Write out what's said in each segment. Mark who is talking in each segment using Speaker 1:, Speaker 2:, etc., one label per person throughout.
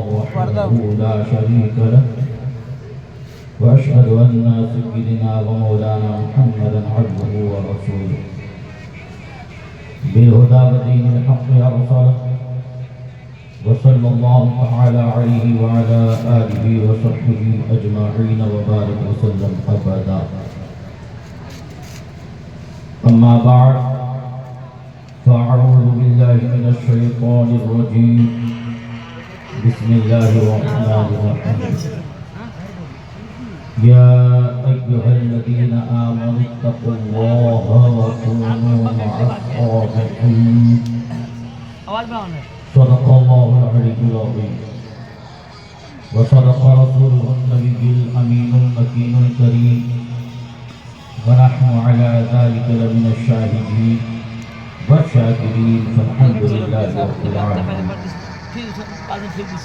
Speaker 1: الله وحده لا شريك له وأشهد أن سيدنا ومولانا محمدا عبده ورسوله بالهدى ودين الحق أرسله وصلى الله تعالى عليه وعلى آله وصحبه أجمعين وبارك وسلم أبدا. أما بعد فأعوذ بالله من الشيطان الرجيم. بسم الله الرحمن الرحيم. يا أيها الذين آمنوا اتقوا الله وكونوا مع الصادقين. صدق الله العلي العظيم وصدق رسوله النبي الأمين المكين الكريم ونحن على ذلك لمن الشاهدين والشاكرين فالحمد لله رب العالمين.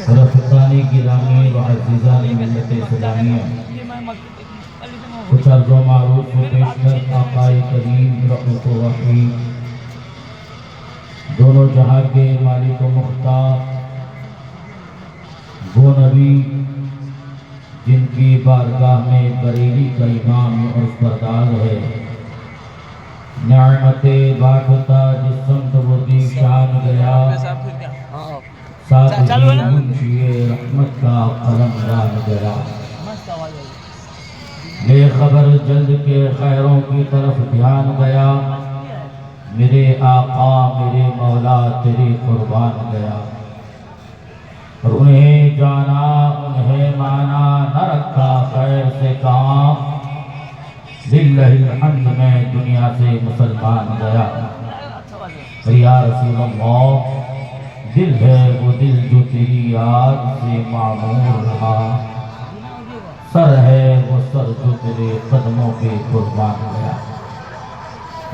Speaker 1: رفقانی گرامی و عزیزان ملت اسلامیہ، کچھ عرض و معروف و پیشتر آقا کریم رؤوف الرحیم دونوں جہاں کے مالک و مختار، وہ نبی جن کی بارگاہ میں بریلی کا امام عرض بردار ہے، نعمت باختہ جس سمت وہ دی شان گیا، ساتھ ہی منشی رحمت کا قلم ران گیا، لے خبر جلد کے خیروں کی طرف دھیان گیا، میرے آقا میرے مولا تیرے قربان گیا، اور انہیں جانا انہیں مانا نہ رکھا خیر سے کام، للہ الحمد میں دنیا سے مسلمان گیا. یا رسول اللہ، دل ہے وہ دل جو تیری یاد سے معمور رہا، سر ہے وہ سر جو تیرے قدموں پہ قربان گیا.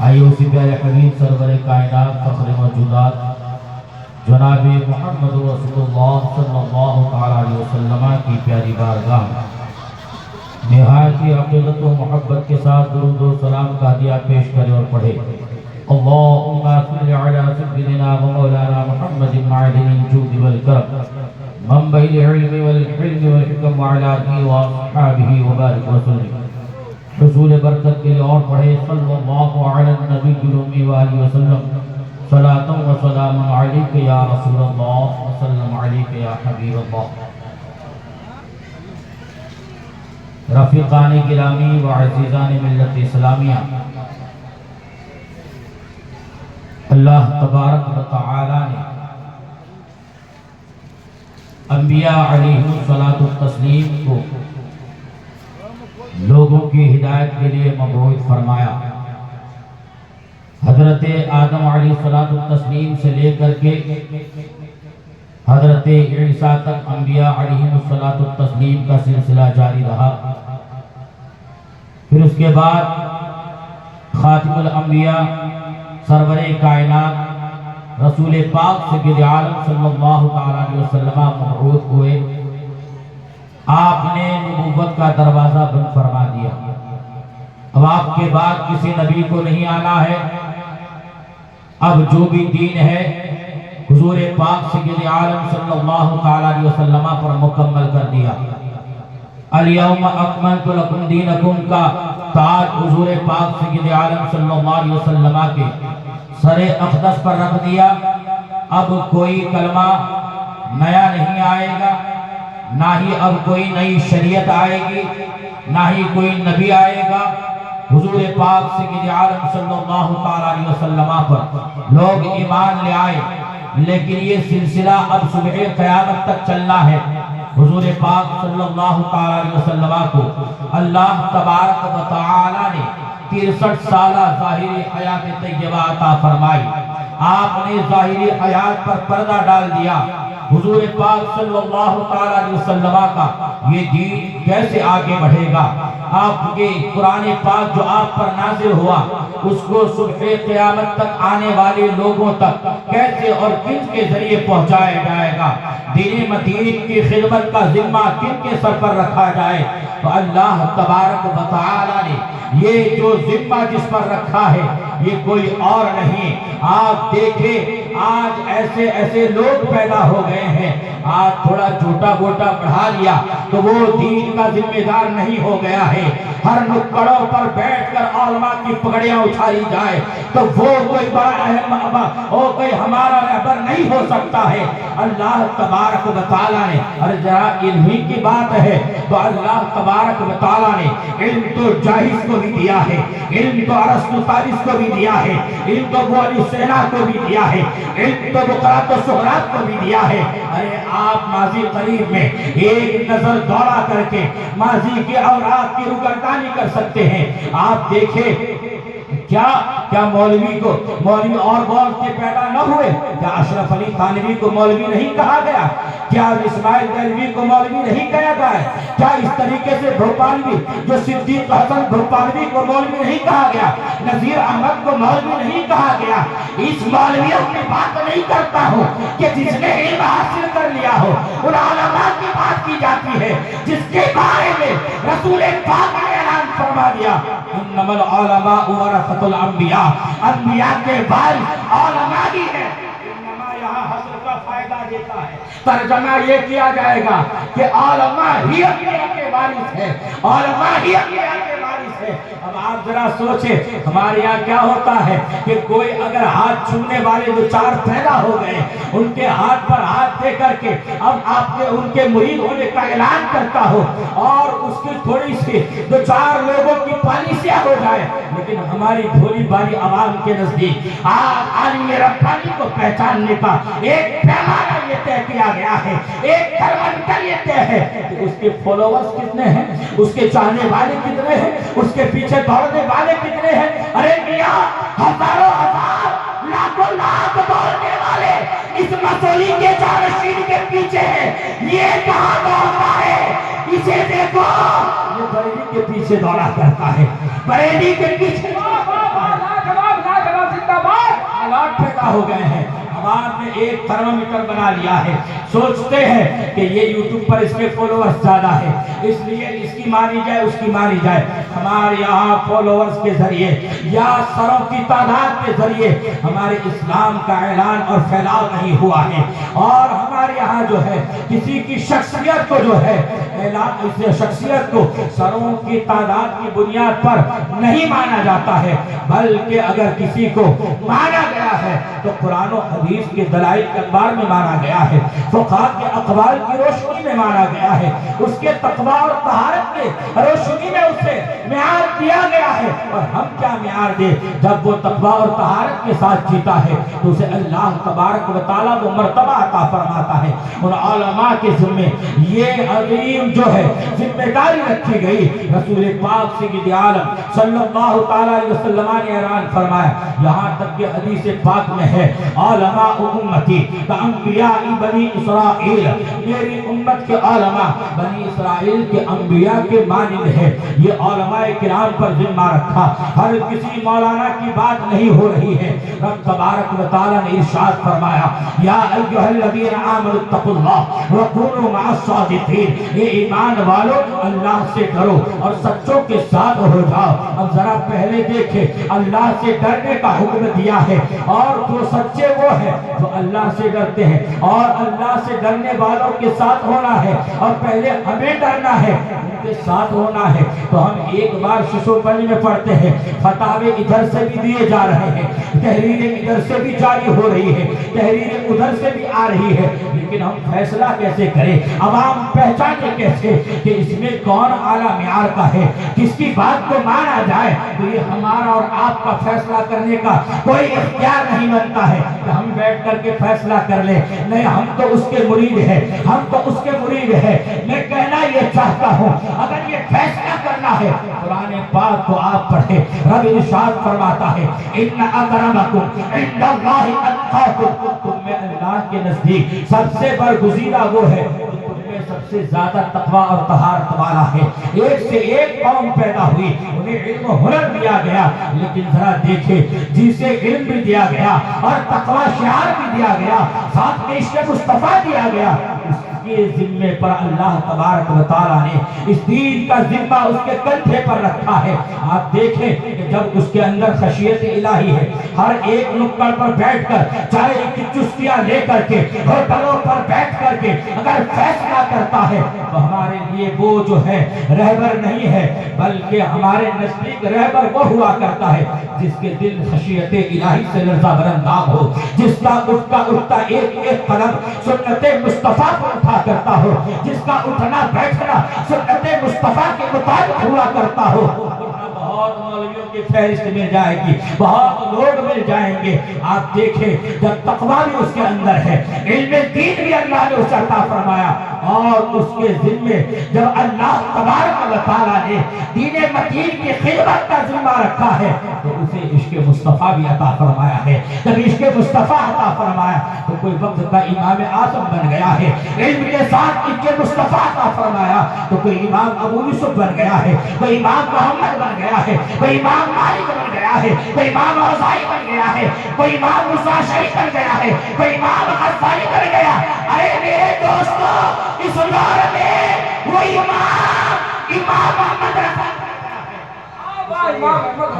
Speaker 1: آئیے اسی پیارے حبیب سرور کائنات فخر موجودات جناب محمد رسول اللہ صلی اللہ علیہ وسلم کی پیاری بارگاہ نہایت عقیدت و محبت کے ساتھ درود و سلام کا ہدیہ پیش کرے اور پڑھے. اللہم صل علی سیدنا و مولانا محمد معدن الجود والکرم منبع العلم والحلم والحکم وعلی آلہ واصحابہ وبارک وسلم. حصول برکت کے لیے اور پڑھے صلی اللہ علی النبی الامی وآلہ وسلم. صلاۃ و سلام علیک یا رسول اللہ وسلم علیک یا حبیب اللہ. رفیقان گرامی و عزیزان ملت اسلامیہ، اللہ تبارک و تعالی نے انبیاء علیہ التسلیم کو لوگوں کی ہدایت کے لیے مبعوث فرمایا. حضرت آدم علیہ التسلیم سے لے کر کے حضرت عیسیٰ تک انبیاء علیہ التسلیم کا سلسلہ جاری رہا. پھر اس کے بعد خاتم الانبیاء سرور کائنات رسول پاک سید عالم صلی اللہ علیہ وسلم مبعوث ہوئے. آپ نے نبوت کا دروازہ بند فرما دیا. اب آپ کے بعد کسی نبی کو نہیں آنا ہے. اب جو بھی دین ہے حضور پاک سید عالم صلی اللہ علیہ وسلم پر مکمل کر دیا. الیوم اکملت لکم دینکم کا تاج حضور پاک سید عالم صلی اللہ علیہ وسلم کے سر اقدس پر رکھ دیا. اب کوئی کلمہ نیا نہیں آئے گا، نہ ہی اب کوئی نئی شریعت آئے گی، نہ ہی کوئی نبی آئے گا. حضور پاک سید عالم صلی اللہ علیہ وسلم پر لوگ ایمان لے آئے، لیکن یہ سلسلہ اب صبح قیامت تک چلنا ہے. حضور پاک صلی اللہ علیہ وسلم کو اللہ تبارک و تعالی نے 63 سالہ ظاہری حیات طیبہ عطا فرمائی. آپ نے ظاہری حیات پر پردہ ڈال دیا. حضور پاک صلی اللہ علیہ وسلم کا یہ دین کیسے آگے بڑھے گا؟ آپ کے قرآن پاک جو آپ پر نازل ہوا اس کو صبح قیامت تک آنے والے لوگوں تک کیسے اور کن کے ذریعے پہنچایا جائے گا؟ دین مدین کی خدمت کا ذمہ کن کے سر پر رکھا جائے؟ تو اللہ تبارک و تعالی نے یہ جو ذمہ جس پر رکھا ہے یہ کوئی اور نہیں. آپ دیکھیں آج ایسے ایسے لوگ پیدا ہو گئے ہیں، آج تھوڑا چھوٹا موٹا پڑھا لیا تو وہ دین کا ذمہ دار نہیں ہو گیا ہے۔ ہر نکڑوں پر بیٹھ کر علماء کی پگڑیاں اچھالی جائے تو وہ کوئی بڑا اہم اور کوئی ہمارا رہبر نہیں ہو سکتا ہے۔ اللہ تبارک و تعالیٰ نے، اور ذرا علم ہی کی بات ہے تو اللہ تبارک و تعالیٰ نے علم تو جاہز کو بھی دیا ہے، علم تو ارسطو طالس کو بھی دیا ہے، علم تو ابو علی سینا کو بھی دیا ہے، علم تو بقراط و سقراط کو بھی دیا ہے۔ ارے آپ ماضی قریب میں ایک نظر دوڑا کر کے ماضی کے اوراق کی روگردانی کر سکتے ہیں۔ آپ دیکھیں کیا مولوی اور بول کے پیدا نہ ہوئے؟ کیا اشرف علی تھانوی کو مولوی نہیں کہا گیا؟ کیا اسماعیل دہلوی کو مولوی نہیں کہا گیا؟ کیا اس طریقے سے بھوپالوی جو صدیق حسن بھوپالوی کو مولوی نہیں کہا گیا؟ نذیر احمد کو مولوی نہیں کہا گیا؟ اس مولویوں کی بات نہیں کرتا ہوں کہ جس نے علم حاصل کر لیا ہو، ان علماء کی بات کی جاتی ہے جس کے بارے میں رسول پاک نے اعلان فرما دیا، انما العلماء ورثۃ الانبیاء، انبیاء کے وارث علماء ہی ہیں۔ انما یہاں حصر کا فائدہ دیتا ہے، ترجمہ یہ کیا جائے گا کہ علماء ہی انبیاء کے وارث ہیں، علماء ہی انبیاء کے وارث ہیں۔ اب آپ ذرا سوچیں ہمارے یہاں کیا ہوتا ہے کہ کوئی اگر ہاتھ چھونے والے دو چار پیدا ہو گئے، ان کے ہاتھ پر ہاتھ دے کر کے اب آپ نے ان کے مرید ہونے کا اعلان کرتا ہو اور اس کی تھوڑی سی دو چار لوگوں کی پالیسیاں ہو جائے، لیکن ہماری بھولی بھالی عوام کے نزدیک عالم ربانی کو پہچاننے کا ایک پیمانہ یہ طے کیا گیا ہے، ایک تھرمامیٹر یہ طے ہے کہ اس کے فالوورز کتنے ہیں، اس کے چاہنے والے کتنے ہیں، اس کے پیچھے دوڑنے والے کتنے ہیں۔ ارے میاں، ہزاروں ہزار لاکھوں لاکھ دوڑنے والے اس مسئولی کے جانشین کے پیچھے ہیں، یہ کہاں دوڑتا ہے؟ اسے دیکھو، یہ بریلی کے پیچھے دوڑا کرتا ہے، بریلی کے پیچھے حالات پیدا ہو گئے ہیں۔ عوام نے ایک تھرمامیٹر بنا لیا ہے، سوچتے ہیں کہ یہ یوٹیوب پر اس کے فالوورز زیادہ ہے، اس لیے اس کی مانی جائے اس کی مانی جائے۔ ہمارے یہاں فالوورز کے ذریعے یا سروں کی تعداد کے ذریعے ہمارے اسلام کا اعلان اور پھیلاؤ نہیں ہوا ہے، اور ہمارے یہاں جو ہے کسی کی شخصیت کو جو ہے اعلان، اس شخصیت کو سروں کی تعداد کی بنیاد پر نہیں مانا جاتا ہے، بلکہ اگر کسی کو مانا گیا ہے تو قرآن و حدیث کے دلائل کے انبار میں مانا گیا ہے، فقہاء کے اقوال کی روشنی میں مانا گیا ہے، اس کے تقویٰ اور طہارت کے روشنی میں اسے معیار دیا گیا ہے۔ اور ہم کیا معیار دیں؟ جب وہ تقویٰ اور طہارت کے ساتھ جیتا ہے تو اسے اللہ تبارک و تعالیٰ وہ مرتبہ عطا فرماتا ہے۔ ان علماء کے ذمہ یہ عظیم جو ہے ذمہ داری رکھی گئی، رسول پاک سید عالم صلی اللہ تعالیٰ علیہ وسلم نے اعلان فرمایا، یہاں تک کہ حدیث پاک میں ہے، علماء امتی کانبیاء بنی اسرائیل، میری امت کے علماء بنی اسرائیل کے انبیاء کے مانند ہے۔ یہ علماء کرام پر ذمہ رکھا، ہر کسی مولانا کی بات نہیں ہو رہی ہے۔ رب تبارک و تعالیٰ نے ارشاد فرمایا، یا ایھا الذین آمنوا اتقوا اللہ وکونوا مع الصادقین، یہ ایمان والو اللہ سے ڈرو اور سچوں کے ساتھ ہو جاؤ۔ اب ذرا پہلے دیکھیں، اللہ سے ڈرنے کا حکم دیا ہے، اور جو سچے وہ ہیں جو اللہ سے ڈرتے ہیں، اور اللہ سے ڈرنے والوں کے ساتھ ہونا ہے، اور پہلے ہمیں ڈرنا ہے، ان کے ساتھ ہونا ہے۔ تو ہم ایک بار ششو پنج میں پڑھتے ہیں، فتاوے ادھر سے بھی دیے جا رہے ہیں، تحریریں ادھر سے بھی جاری ہو رہی ہے، تحریریں ادھر سے بھی آ رہی ہے، لیکن ہم فیصلہ کیسے کریں؟ عوام پہچانے کیسے کہ اس میں کون اعلیٰ معیار کا ہے، کس کی بات کو مانا جائے؟ تو یہ ہمارا اور آپ کا فیصلہ کرنے کا کوئی اختیار نہیں بنتا ہے کہ ہم بیٹھ کر کے فیصلہ کر لیں، نہیں ہم تو اس کے مرید ہیں، ہم تو اس کے مرید ہیں۔ میں کہنا یہ چاہتا ہوں، اگر یہ فیصلہ کرنا ہے قرآن پاک کو آپ پڑھیں، رب ارشاد فرماتا ہے، ان اکرمکم عند اللہ اتقاکم، تم میں اللہ کے نزدیک سب سے برگزیدہ وہ ہے سب سے زیادہ تقویٰ اور طہارت والا ہے۔ ایک سے ایک قوم پیدا ہوئی، انہیں علم و ہنر دیا گیا، لیکن ذرا دیکھیں جسے علم بھی دیا گیا اور تقویٰ شعار بھی دیا گیا، ساتھ میں عشق مصطفیٰ دیا گیا، اس کی کے ذمے پر اللہ تبارک و تعالیٰ نے اس دین کا ذمہ اس کے کندھے پر رکھا ہے۔ آپ دیکھیں کہ جب اس کے اندر خشیت الہی ہے، ہر ایک نکڑ پر بیٹھ کر چائے کی چسکیاں لے کر کے ہوٹلوں پر بیٹھ کر کے اگر فیصلہ کرتا ہے تو ہمارے لیے وہ جو ہے رہبر نہیں ہے، بلکہ ہمارے نزدیک رہبر وہ ہوا کرتا ہے جس کے دل خشیت الہی سے لرزہ برنداب ہو، جس کا اٹھتا ایک ایک قدم سنت مصطفیٰ پر اٹھا کرتا ہو، جس کا اٹھنا بیٹھنا سنت مصطفیٰ کے مطابق ہوا کرتا ہو۔ بہت مولویوں کی فہرست مل جائے گی، بہت لوگ مل جائیں گے۔ آپ دیکھیں جب تقویٰ بھی اس کے اندر ہے، علم دین بھی اللہ نے اسے عطا فرمایا، اور اس کے ذمے جب اللہ تبارک و تعالیٰ نے دین متین کی خدمت کا ذمہ رکھا ہے تو اسے عشق مصطفیٰ بھی عطا فرمایا ہے۔ جب عشق مصطفیٰ عطا فرمایا تو کوئی وقت کا امام اعظم بن گیا ہے، علم کے ساتھ عشق مصطفیٰ عطا فرمایا تو کوئی امام ابو یوسف بن گیا ہے، کوئی امام محمد بن گیا ہے، کوئی امام مالک بن گیا ہے، کوئی امام اوزاعی بن گیا ہے، کوئی امام موسیٰ شریف بن گیا ہے، کوئی امام غزالی بن گیا۔ ارے میرے دوستو، اس دور میں وہ امام محمد رضا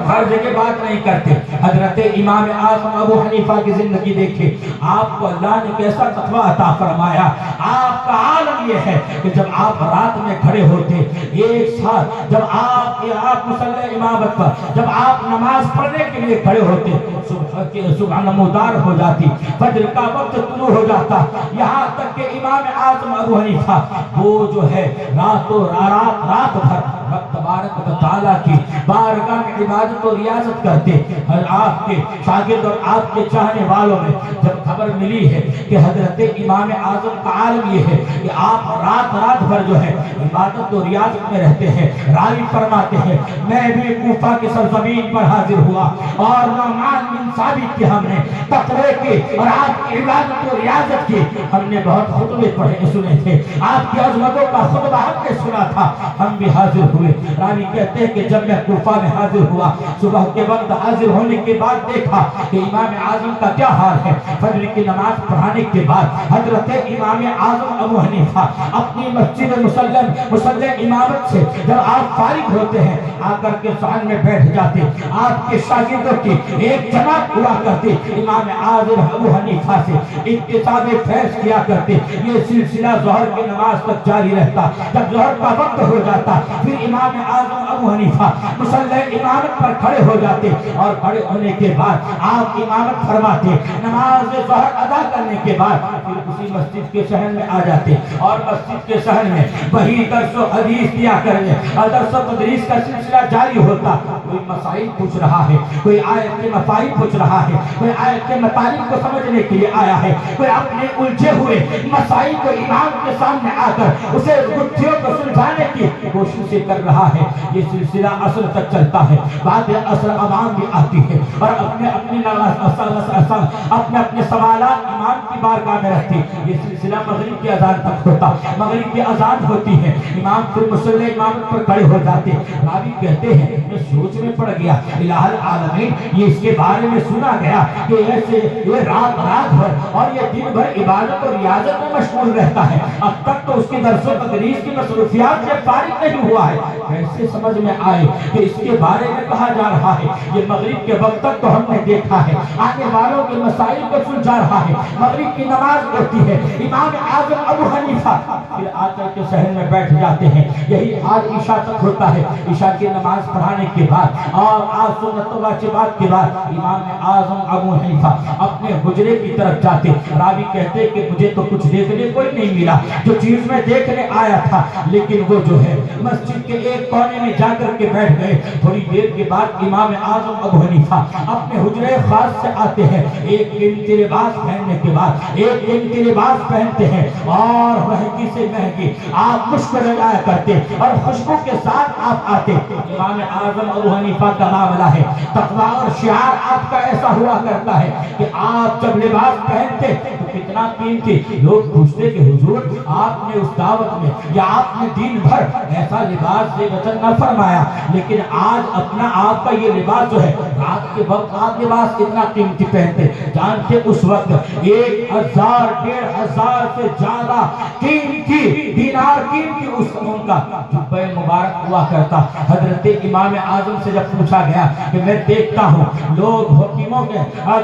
Speaker 1: ہر جگہ بات نہیں کرتے۔ حضرت امام اعظم ابو حنیفہ کی زندگی دیکھیں، آپ کو اللہ نے کیسا تقویٰ عطا فرمایا۔ آپ کا عالم یہ ہے کہ جب آپ رات میں کھڑے ہوتے ایک ساتھ، جب آپ مصلی امامت پر جب آپ نماز پڑھنے کے لیے کھڑے ہوتے، صبح نمودار ہو جاتی، فجر کا وقت طلوع ہو جاتا، یہاں تک کہ امام اعظم ابو حنیفہ وہ جو ہے رات بھر رب تبارک و تعالیٰ کی بارگاہ میں عبادت و ریاضت کرتے۔ اور آپ کے شاگرد اور آپ کے چاہنے والوں میں جب خبر ملی ہے کہ حضرت امام اعظم کا عالم یہ ہے کہ آپ رات بھر جو ہے عبادت و ریاضت میں رہتے ہیں، راوی فرماتے ہیں میں بھی کوفہ کی سرزمین پر حاضر ہوا اور نعمان بن ثابت کی ہم نے تقوی کی اور آپ کی عبادت و ریاضت کی، ہم نے بہت خطبے پڑھے سنے تھے، آپ کی عظمتوں کا خطبہ ہم نے سنا تھا، ہم بھی حاضر ہوئے۔ راوی کہتے ہیں کہ جب میں کوفہ میں حاضر ہوا، صبح کے وقت حاضر ہونے کے بعد دیکھا کہ امام اعظم کا کیا حال ہے۔ فجر کی نماز پڑھانے کے بعد حضرت امام اعظم ابو حنیفہ اپنی مسجد مصلی امامت سے جب آپ فارغ ہوتے ہیں آ کر کے صحن میں بیٹھ جاتے، آپ کے شاگردوں کی ایک جماعت ہوا کرتی، امام اعظم ابو حنیفہ سے اکتساب فیض کیا کرتے۔ یہ سلسلہ ظہر کی نماز تک جاری رہتا۔ جب ظہر کا وقت ہو جاتا پھر امام اعظم ابو حنیفہ مصلی امامت پر کھڑے ہو جاتے، اور کھڑے ہونے کے بعد آپ امامت فرماتے، نماز ظہر ادا کرنے کے بعد پھر اسی مسجد کے صحن میں آ جاتے، اور مسجد کے صحن میں وہی درس و حدیث دیا کرنے اور درس و تدریس کا سلسلہ جاری ہوتا۔ کوئی مسائل پوچھ رہا ہے، کوئی آیت کے مفاہیم پوچھ رہا ہے، کوئی آیت کے مطالب کو سمجھنے کے لیے آیا ہے، کوئی اپنے الجھے ہوئے مسائل کو امام کے سامنے آ کر اسے گتھیوں کو سلجھانے کی کوشش سے کر رہا ہے۔ یہ سلسلہ عصر تک چلتا ہے، بعد عصر عوام بھی آتی ہے اور اپنے سوالات امام کی بارگاہ میں رکھتی۔ یہ سلسلہ مغرب کی اذان تک ہوتا، مغرب کی اذان ہوتی ہے، امام پھر مصلی امامت پر کھڑے ہو جاتے۔ راوی کہتے ہیں میں سوچ میں پڑ گیا، الہ العالمین یہ اس کے بارے میں سنا گیا کہ ایسے یہ رات بھر اور یہ دن بھر عبادت اور ریاضت میں مشغول رہتا ہے، اب تک تو اس کی درس و تدریس کی مصروفیات سے فارغ نہیں ہوا ہے۔ کیسے سمجھ میں آئے کہ اس کے بارے میں کہا جا رہا ہے یہ مغرب کے وقت تک تو ہم نے دیکھا ہے آنے والوں کے مسائل کو سلجھا رہا ہے، مغرب کی نماز ہوتی ہے، امام اعظم ابو حنیفہ پھر آ کر کے صحن میں بیٹھ جاتے ہیں۔ یہی حال عشاء تک ہوتا ہے، عشاء کی نماز پڑھانے کے بعد اور آج سنت و واجبات کے بعد امام اعظم ابو حنیفہ اپنے حجرے کی طرف جاتے۔ راوی کہتے کہ مجھے تو کچھ دیکھنے کو ہی نہیں ملا، جو چیز میں دیکھنے آیا تھا، لیکن وہ جو ہے مسجد کے ایک کونے میں جا کر کے بیٹھ گئے۔ تھوڑی دیر کے بعد امام اعظم ابو حنیفہ اپنے حجرے خاص سے آتے ہیں، ایک قیمتی لباس پہننے کے بعد ایک قیمتی لباس پہنتے ہیں اور مہنگی سے مہنگی آپ مشک لگایا کرتے اور خوشبو کے ساتھ آپ آتے۔ امام اعظم ابو حنیفہ کا معاملہ ہے، تقویٰ اور شعار آپ کا ایسا ہوا کرتا ہے کہ آپ جب لباس پہنتے تو کتنا قیمتی، لوگ پوچھتے کہ حضور آپ نے اس دعوت میں یا آپ نے دن بھر ایسا لباس وجل نہ فرمایا، لیکن آج اپنا آپ کا یہ لباس جو ہے، رات کے وقت آپ لباس اتنا قیمتی پہنتے، جانتے اس وقت 1000-1500 سے زیادہ قیمتی دینار قیمتی اس ان کا جبہ مبارک ہوا کرتا۔ حضرت امام اعظم سے جب پوچھا گیا کہ میں دیکھتا ہوں لوگ حکیموں کے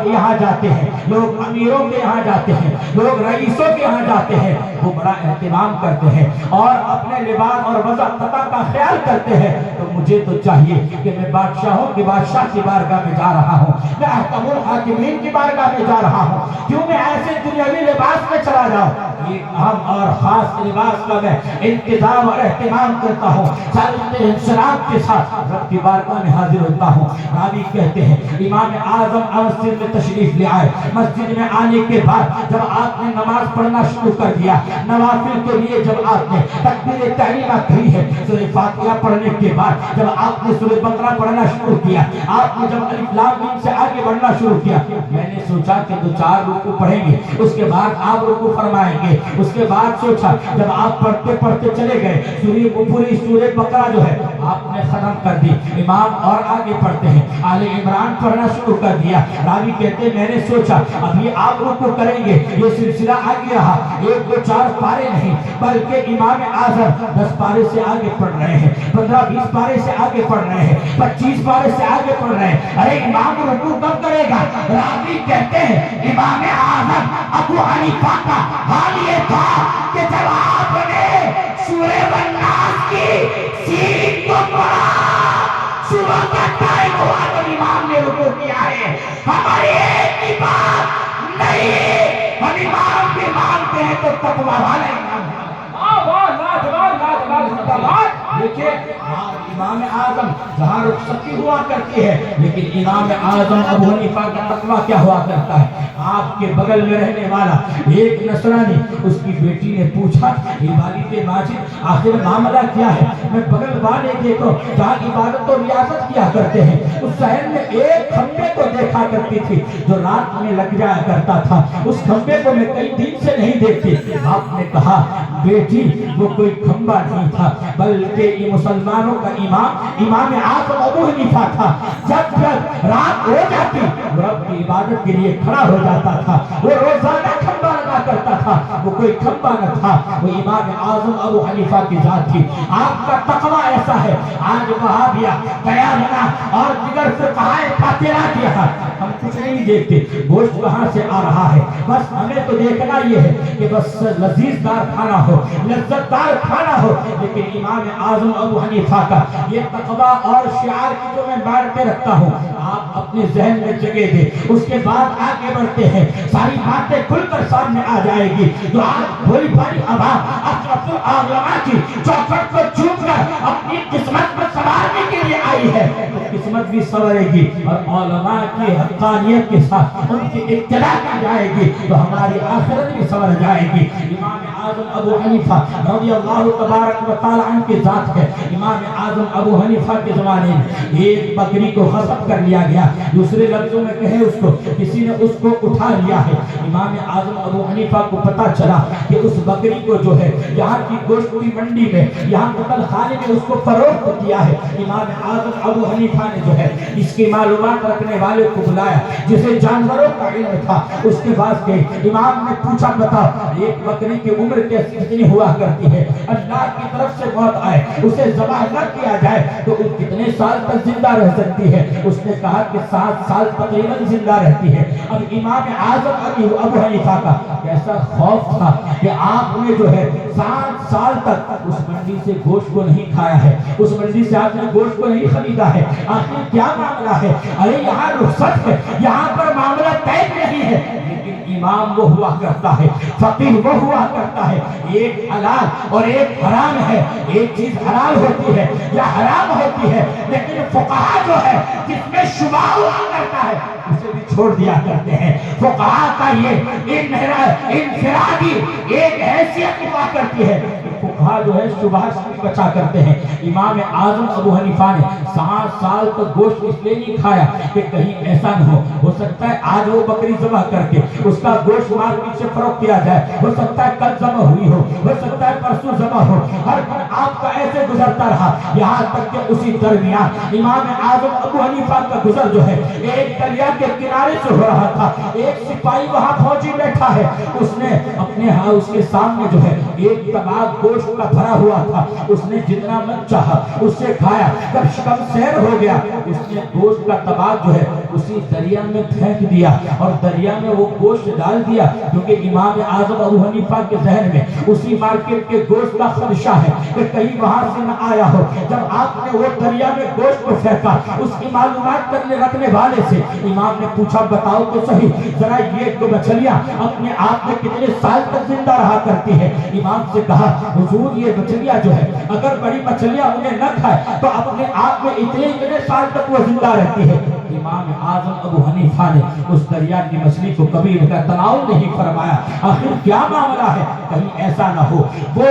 Speaker 1: یہاں جاتے ہیں، لوگ امیروں کے یہاں جاتے ہیں، لوگ رئیسوں کے یہاں جاتے ہیں، وہ بڑا اہتمام کرتے ہیں اور اپنے لباس اور وضع کا خیال کرتے ہیں، تو مجھے تو چاہیے کہ میں بادشاہوں کی بادشاہ کی بارگاہ میں جا رہا ہوں، میں احکم الحاکمین کی بارگاہ میں جا رہا ہوں، کیوں میں ایسے دنیاوی لباس میں چلا جاؤں؟ یہ اہم اور خاص لباس کا میں انتظام اور اہتمام کرتا ہوں، سارے انسلام کے ساتھ رب کی بارگاہ میں حاضر ہوتا ہوں۔ راوی کہتے ہیں امام اعظم مسجد میں تشریف لے آئے، مسجد میں آنے کے بعد جب آپ نے نماز پڑھنا شروع کر دیا، نوافل کے لیے جب آپ نے تکبیر تحریمہ کہی ہے، سورہ فاتحہ پڑھنے کے بعد جب آپ نے سورہ بقرہ پڑھنا شروع کیا، آپ نے جب الف لام میم سے آگے بڑھنا شروع کیا، میں نے سوچا کہ 2-4 رکوع پڑھیں گے، اس کے بعد آپ رکوع فرمائیں گے، اس کے بعد سوچا جب آپ پڑھتے پڑھتے چلے گئے پوری سورہ بقرہ جو ہے آپ نے ختم کر دی، امام اور آگے پڑھتے ہیں، آل عمران پڑھنا شروع کر دیا۔ راوی کہتے ہیں میں نے سوچا ابھی آپ رکوع کریں گے، یہ سلسلہ آگے رہا، 1-2-4 پارے نہیں بلکہ امام اعظم 10 پارے سے آگے پڑھ رہے ہیں، 15-20 پارے سے آگے پڑھ رہے ہیں، 25 پارے سے آگے پڑھ رہے ہیں۔ ارے امام رکوع کب کرے گا؟ راوی کہتے ہیں امام اعظم ابو حنیفہ کا حال یہ تھا کہ جب آپ نے سورہ والناس کی سین کو پڑھا، صبح کا ٹائم ہوا تو امام نے رکوع کیا ہے۔ ہماری ایک ہی بات نہیں، ہم امام بھی مانتے ہیں تو تقوی والا امام ہے۔ دیکھیں امام اعظم جہاں رخصتی ہوا کرتی ہے، لیکن امام اعظم ابو حنیفہ کا تقوی کیا ہوا کرتا ہے؟ آپ کے بغل میں رہنے والا ایک نصرانی، اس کی بیٹی نے پوچھا اے والد ماجد آخر معاملہ کیا ہے؟ میں بغل والے دیکھو جہاں عبادت و ریاضت کیا کرتے ہیں، اس شہر میں ایک کھمبے کو دیکھا کرتی تھی جو رات میں لگ جایا کرتا تھا، اس کھمبے کو میں کئی دن سے نہیں دیکھتی۔ آپ نے کہا بیٹی وہ کوئی کھمبا نہیں تھا بلکہ یہ مسلمانوں کا امام اعظم ابو حنیفہ تھا۔ جب جب رات ہو جاتی رب کی عبادت کے لیے کھڑا ہو جاتا تھا، وہ روزانہ کھمبا لگا کرتا تھا، وہ کوئی کھمبا نہ تھا، وہ امام اعظم ابو حنیفہ کی ذات تھی۔ آپ کا تقویٰ ایسا ہے، آج وہابیہ قیامنا اور دیگر فقہائے فاطرہ کیا ہے، ہم کچھ نہیں دیکھتے گوشت کہاں سے آ رہا ہے، بس ہمیں تو دیکھنا یہ ہے کہ بس لذیذ دار کھانا ہو، لذت دار کھانا ہو۔ لیکن امام اعظم ابو حنیفہ کا یہ تقویٰ اور شعار کی جو میں بات پہ رکھتا ہوں، آپ اپنے ذہن میں جگہ دے، اس کے بعد آگے بڑھتے ہیں، ساری باتیں کھل کر سامنے آ جائے گی۔ جو آج بھولی بھاری عوام اشرف العلماء کی چوکھٹ کو چوم کر اپنی قسمت میں سنوارنے کے لیے آئی ہے، تو قسمت بھی سنورے گی اور علماء کی حقانیت کے ساتھ ان کی ابتدا کی جائے گی تو ہماری آخرت بھی سنور جائے گی۔ امام اعظم ابو حنیفہ رضی اللہ تبارک و تعالی عنہ کی ذات ہے۔ امام اعظم ابو حنیفہ کے زمانے میں ایک بکری کو غصب کر لیا گیا، دوسرے لفظوں میں کہیں اس کو کسی نے اس کو اٹھا لیا ہے۔ امام اعظم ابو حنیفہ کو پتہ چلا کہ اس بکری کو جو ہے یہاں کی گوشت کی منڈی میں، یہاں قتل خانے میں اس کو فروخت کیا ہے۔ امام اعظم ابو حنیفہ نے جو ہے اس کی معلومات رکھنے والے کو بلایا جسے جانوروں کا علم تھا، اس کے بعد کہ امام نے پوچھا بتاؤ ایک بکری کی عمر کتنی ہوا کرتی ہے، اللہ کی طرف سے موت آئے اسے ذبح نہ کیا جائے تو وہ کتنے سال تک زندہ رہ سکتی ہے؟ اس نے کہا کہ 7 سال تقریباً زندہ رہتی ہے۔ اب امام اعظم ابو حنیفہ کا کیسا خوف تھا کہ آپ نے جو ہے 7 سال تک اس منڈی سے گوشت کو نہیں کھایا ہے، اس منڈی سے آپ نے گوشت کو نہیں خریدا ہے، آخر کیا معاملہ ہے؟ ارے یہاں رخصت ہے، یہاں پر معاملہ طے نہیں ہے، لیکن امام وہ ہوا کرتا ہے، فقیہ وہ ہوا کرتا ہے۔ ایک حلال اور ایک حرام ہے، ایک چیز حلال ہوتی ہے یا حرام ہوتی ہے، لیکن فقہا جو ہے جس میں شبہ ہوا کرتا ہے اسے بھی چھوڑ دیا کرتے ہیں۔ فقہا کا یہ انفرادی ایک حیثیت ہوا کرتی ہے، فقہا شبہ جو ہے شبہ سے بھی بچا کرتے ہیں۔ امام اعظم ابو حنیفہ نے 7 سال تک گوشت اس لیے نہیں کھایا کہ کہیں ایسا نہ ہو سکتا ہے آج وہ بکری ذبح کر کے اس کا گوشت مارکیٹ سے فروخت کیا جائے، ہو سکتا ہے کل ذبح ہوئی ہو سکتا ہے پرسوں ذبح ہو، ہر دن آپ کا ایسے گزرتا رہا یہاں تک کہ اسی درمیان امام اعظم ابو حنیفہ کا گزر جو ہے ایک دریا کے کنارے سے ہو رہا تھا۔ ایک سپاہی وہاں فوجی بیٹھا ہے، اس نے اپنے ہاں اس کے سامنے جو ہے ایک کباب گوشت کا بھرا ہوا تھا، اس نے جتنا من چاہا اس سے کھایا۔ جب شکم سیر ہو گیا اس نے گوشت کا کباب جو ہے اسی دریا میں پھینک دیا اور دریا میں وہ گوشت ڈال دیا، کیونکہ امام اعظم ابو حنیفہ کے ذہن میں اسی مارکیٹ کے گوشت کا خدشہ ہے کہ کہیں وہاں سے نہ آیا ہو۔ جب آپ نے وہ دریا میں گوشت کو پھینکا، اس کی معلومات کرنے رکھنے والے سے امام نے پوچھا بتاؤ تو صحیح ذرا یہ تو مچھلیاں اپنے آپ میں کتنے سال تک زندہ رہا کرتی ہے؟ امام سے کہا حضور یہ مچھلیاں جو ہے اگر بڑی مچھلیاں انہیں نہ کھائے تو اپنے آپ میں اتنے سال تک وہ زندہ رہتی ہے۔ امام اعظم ابو حنیفہ نے اس دریا کی مچھلی کو کبھی ان کا تناول نہیں فرمایا۔ آخر کیا معاملہ ہے کہیں ایسا نہ ہو وہ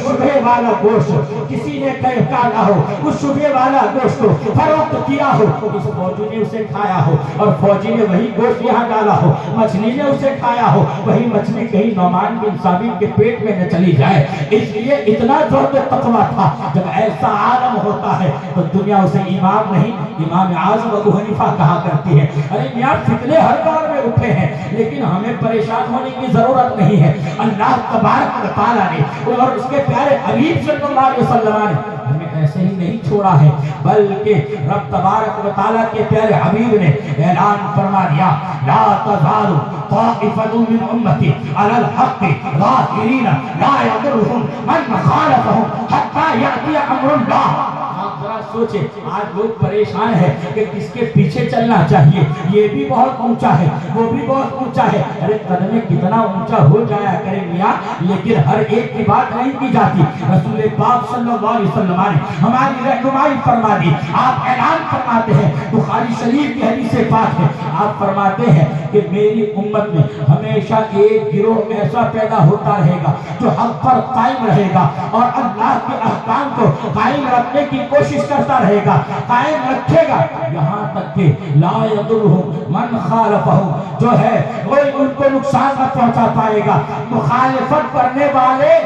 Speaker 1: شبہ والا گوشت کسی نے کہا نہ ہو، اس شبہ والا گوشت کو فروخت کیا ہو، اس فوجی نے اسے کھایا ہو اور فوجی نے وہی گوشت یہاں ڈالا ہو، مچھلی نے اسے کھایا ہو، وہی مچھلی کہیں نعمان بن ثابت کے پیٹ میں نہ چلی جائے۔ اس لیے اتنا زور تقویٰ تھا۔ جب ایسا عالم ہوتا ہے تو دنیا اسے امام نہیں امام اعظم ابو حنیفہ کہا کرتی ہے۔ ارے میاں فتنے ہر دور میں اٹھے ہیں لیکن ہمیں پریشان ہونے کی ضرورت نہیں ہے۔ اللہ تبارک و تعالیٰ نے اور اس کے پیارے حبیب صلی اللہ علیہ وسلم نے ہمیں ایسے ہی نہیں چھوڑا ہے، بلکہ رب تبارک و تعالیٰ کے پیارے حبیب نے اعلان فرما دیا لا تزال طائفة من امتی علی الحق ظاہرین لا یضرهم من خالفهم حتی یأتی امر اللہ۔ آپ ذرا سوچیں آج لوگ پریشان ہیں کہ کس کے پیچھے چلنا چاہیے، یہ بھی بہت اونچا ہے وہ بھی بہت اونچا ہے۔ ارے قدمیں کتنا اونچا ہو جایا کرے میاں، لیکن ہر ایک کی بات نہیں کی جاتی۔ رسول پاک صلی اللہ علیہ وسلم نے ہماری رہنمائی فرما دی۔ آپ اعلان فرماتے ہیں، بخاری شریف کی حدیث پاک ہے، آپ فرماتے ہیں کہ میری امت میں ہمیشہ ایک گروہ ایسا پیدا ہوتا رہے گا جو حق پر قائم رہے گا اور اللہ کے احکام کو قائم رکھنے کی کوشش کرتا رہے گا، قائم رکھے گا، یہاں تک کہ لا یضرهم من خالفهم جو ہے وہ ان کو نقصان نہ پہنچا پائے گا، مخالفت کرنے والے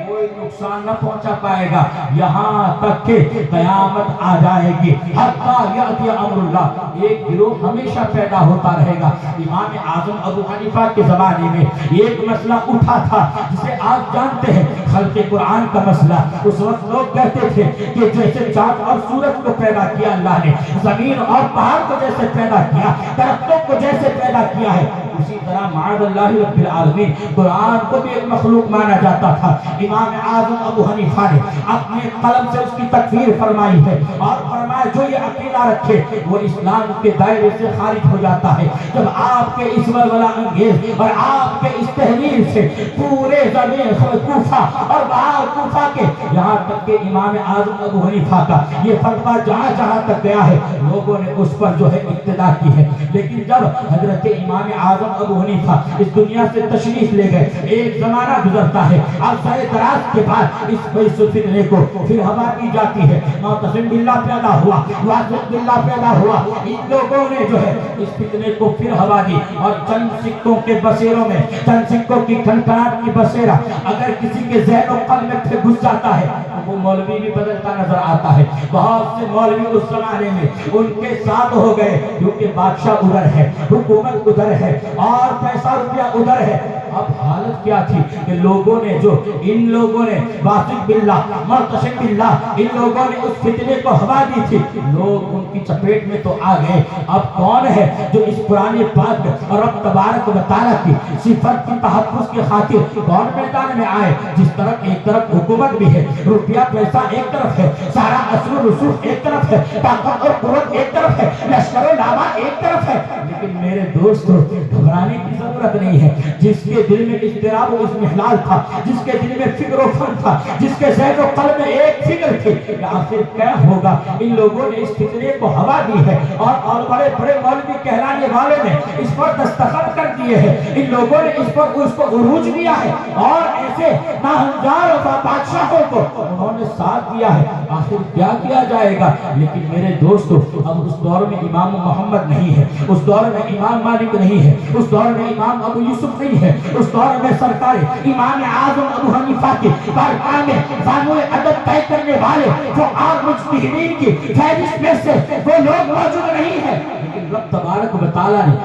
Speaker 1: کوئی نقصان نہ پہنچا پائے گا، یہاں تک کہ قیامت آ جائے گی۔ حتی یأتی امر اللہ، ایک گروہ ہمیشہ پیدا ہوتا رہے گا۔ امام اعظم ابو حنیفہ کے زمانے میں ایک مسئلہ اٹھا تھا جسے آپ جانتے ہیں، خلق قرآن کا مسئلہ۔ اس وقت لوگ کہتے تھے کہ جیسے چاند اور سورج کو پیدا کیا اللہ نے، زمین اور پہاڑ کو جیسے پیدا کیا، درختوں کو جیسے پیدا کیا ہے، اسی طرح معاذ اللہ رب العالمین قرآن کو بھی ایک مخلوق مانا جاتا تھا۔ امام اعظم ابو حنیفہ نے اپنے قلم سے اس کی تکفیر فرمائی ہے اور فرمایا جو یہ عقیدہ رکھے وہ اسلام کے دائرے سے خارج ہو جاتا ہے۔ جب آپ کے اس ولولہ انگیز اور آپ کے اس تحریر سے پورے زمین کوفہ اور باہر کوفہ کے یہاں تک کہ امام اعظم ابو حنیفہ کا یہ فتویٰ جہاں جہاں تک گیا ہے لوگوں نے اس پر جو ہے اقتدا کی ہے۔ لیکن جب حضرت امام اعظم ابو حنیفہ اس دنیا سے تشریف لے گئے، ایک زمانہ گزرتا ہے، اب سائے دراز کے بعد اس فتنے کو پھر ہوا دی جاتی ہے، معتصم باللہ پیدا ہوا، واثق باللہ پیدا ہوا، ان لوگوں نے جو ہے اس فتنے کو پھر ہوا دی اور چند سکوں کے بسیروں میں، چند سکوں کی کھنکھناہٹ کی بسیرہ اگر کسی کے ذہن و قلب میں گھس جاتا ہے وہ مولوی بھی بدلتا نظر آتا ہے۔ بہت سے مولوی اس زمانے میں ان کے ساتھ ہو گئے کیونکہ بادشاہ ادھر ہے، حکومت ادھر ہے اور پیسہ روپیہ ادھر ہے۔ اب حالت کیا تھی کہ لوگوں نے جو ان لوگوں نے واثق باللہ، معتصم باللہ، ان لوگوں نے اس فتنے کو ہوا دی تھی، لوگ ان کی چپیٹ میں تو آ گئے۔ اب کون ہے جو اس قرآن پاک اور رب تبارک و تعالیٰ کی صفت کی تحفظ کی خاطر کون میدان میں آئے؟ جس طرف ایک طرف حکومت بھی ہے، روپیہ پیسہ ایک طرف ہے، سارا اثر و رسوخ ایک طرف ہے، طاقت اور قوت ایک طرف ہے، لشکر و لابا ایک طرف ہے، لیکن میرے دوستو گھبرانے کی ضرورت نہیں ہے۔ جس کے کے دل میں اضطراب و اضمحلال تھا، جس کے دل میں فکر و فن تھا، جس کے ذہن و قلب میں ایک فکر تھی کہ آخر کیا ہوگا، ان لوگوں نے اس فتنے کو ہوا دی ہے اور بڑے بڑے مولوی کہلانے والوں نے اس پر دستخط کر دیے ہیں، ان لوگوں نے اس کو عروج دیا ہے اور ایسے ناہنجار اور بادشاہوں کو انہوں نے ساتھ دیا ہے، آخر کیا کیا جائے گا۔ لیکن میرے دوستو، اب اس دور میں امام محمد نہیں ہے، اس دور میں امام مالک نہیں ہے، اس دور میں امام ابو یوسف نہیں ہے، اس دور میں سرکار امام اعظم ابو حنیفہ کی بارگاہ میں قانون ادب طے کرنے والے جو عام مجتہدین کی فہرست میں سے وہ لوگ موجود نہیں ہیں، لیکن رب تبارک و تعالیٰ نے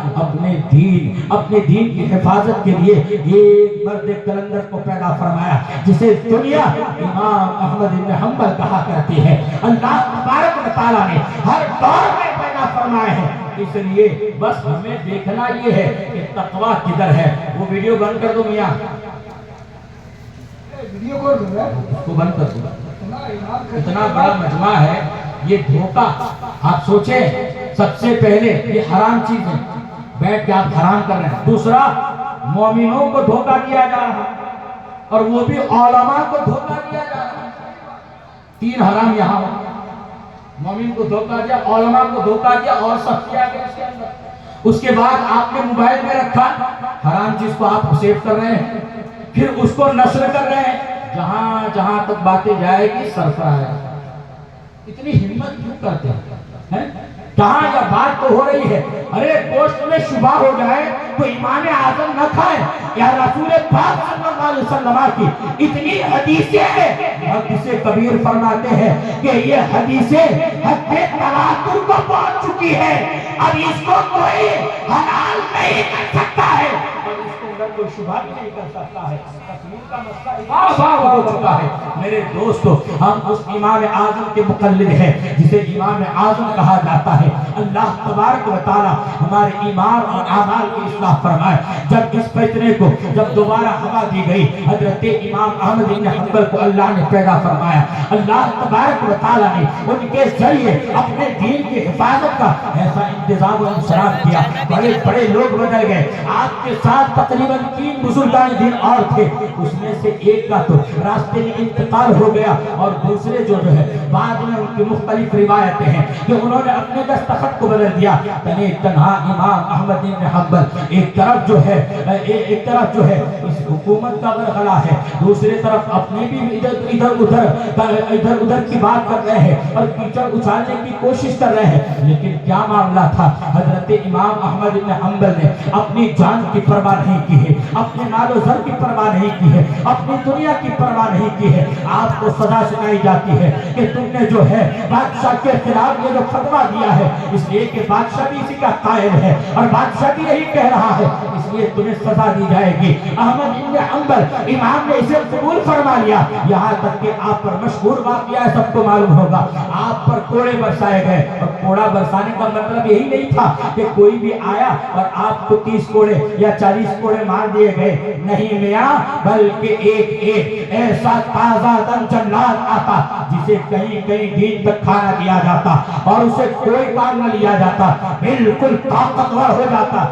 Speaker 1: اپنے دین کی حفاظت کے لیے ایک مرد کلندر کو پیدا فرمایا جسے دنیا امام احمد بن حنبل کہا کرتی ہے۔ اللہ تبارک و تعالیٰ نے ہر دور میں پیدا فرمائے ہیں، اس لیے بس ہمیں دیکھنا یہ ہے کہ تقویٰ کدھر ہے۔ وہ ویڈیو بند کر دو میاں، ویڈیو کو بند کر دو۔ اتنا بڑا مجمع ہے، یہ دھوکہ آپ سوچیں، سب سے پہلے یہ حرام چیز ہے، بیٹھ کے آپ حرام کر رہے ہیں۔ دوسرا، مومنوں کو دھوکہ دیا جا رہا ہے اور وہ بھی علماء کو دھوکہ دیا جا رہا ہے۔ تین حرام یہاں ہو، مومن کو دھوکہ دیا، علماء کو دھوکہ دیا اور سب کیا گیا اس کے اندر۔ اس کے بعد آپ نے موبائل میں رکھا حرام چیز کو، آپ سیو کر رہے ہیں، پھر اس کو نشر کر رہے ہیں، جہاں جہاں تک باتیں جائے گی سرفراہ ہے۔ اتنی ہمت کیوں کرتے ہیں؟ کہاں یہ بات تو ہو رہی ہے، ارے گوشت میں شبہ ہو جائے تو امام اعظم نہ کھائیں، یا رسول پاک صلی اللہ علیہ وسلم کی اتنی حدیثیں ہیں، محدث کبیر فرماتے ہیں کہ یہ حدیثیں حد تواتر کو پہنچ چکی ہے، اب اس کو کوئی حلال نہیں کر سکتا ہے اور اس کے اندر کوئی شبہ بھی نہیں کر سکتا ہے۔ تکمیل کا مسئلہ اتنا ہو چکا ہے۔ میرے دوستو، ہم اس امام اعظم کے مقلد ہیں جسے امام اعظم کہا جاتا ہے۔ اللہ تبارک و تعالی ہمارے ایمان اور اعمال کی اصلاح فرمائے۔ جب اس فتنے کو دوبارہ ہوا دی گئی، حضرت امام احمد بن حنبل کو اللہ نے پیدا فرمایا۔ اللہ تبارک و تعالی نے ان کے ذریعے اپنے دین کی حفاظت کا ایسا انتظام و انصراف کیا، بڑے بڑے لوگ بدل گئے۔ آپ کے ساتھ تقریباً 3 بزرگان دین اور تھے، اس میں سے ایک کا تو راستے میں انتقال ہو گیا اور دوسرے جو ہے بعد میں ان کی مختلف روایتیں ہیں کہ انہوں نے اپنے دستخط کو بدل دیا۔ تنہا امام احمد بن حنبل ایک طرف جو ہے اس حکومت کا برخلا ہے، دوسری طرف اپنی بھی ادھر ادھر کی بات کر رہے ہیں اور کیچڑ اچھالنے کی کوشش کر رہے ہیں۔ لیکن کیا معاملہ تھا، حضرت امام احمد بن حنبل نے اپنی جان کی پرواہ نہیں کی ہے، اپنے مال و زر کی پرواہ نہیں کی ہے، اپنی دنیا کی پرواہ نہیں کی ہے۔ آپ کو سزا سنائی جاتی ہے کہ تم نے جو ہے بادشاہ کے خلاف یہ جو فتویٰ دیا ہے، اس لیے کہ بادشاہ بھی اسی کا قائل ہے اور بادشاہ بھی یہی کہہ رہا ہے، اس لیے تمہیں سزا دی جائے گی۔ احمد بن حنبل امام نے اسے قبول فرما لیا، یہاں تک کہ آپ پر مشہور واقعہ ہے، سب کو معلوم ہوگا، آپ پر کوڑے برسائے گئے۔ اور کوڑا برسانے کا مطلب یہی نہیں تھا کہ کوئی بھی آیا اور آپ کو 30 کوڑے یا 40 کوڑے مار دیے گئے، نہیں میاں، بلکہ ایک ایسا تازہ دم جلاد آتا جسے کہیں دین تک کھانا دیا جاتا اور اسے کوئی کام نہ لیا جاتا، بالکل طاقتور ہو جاتا،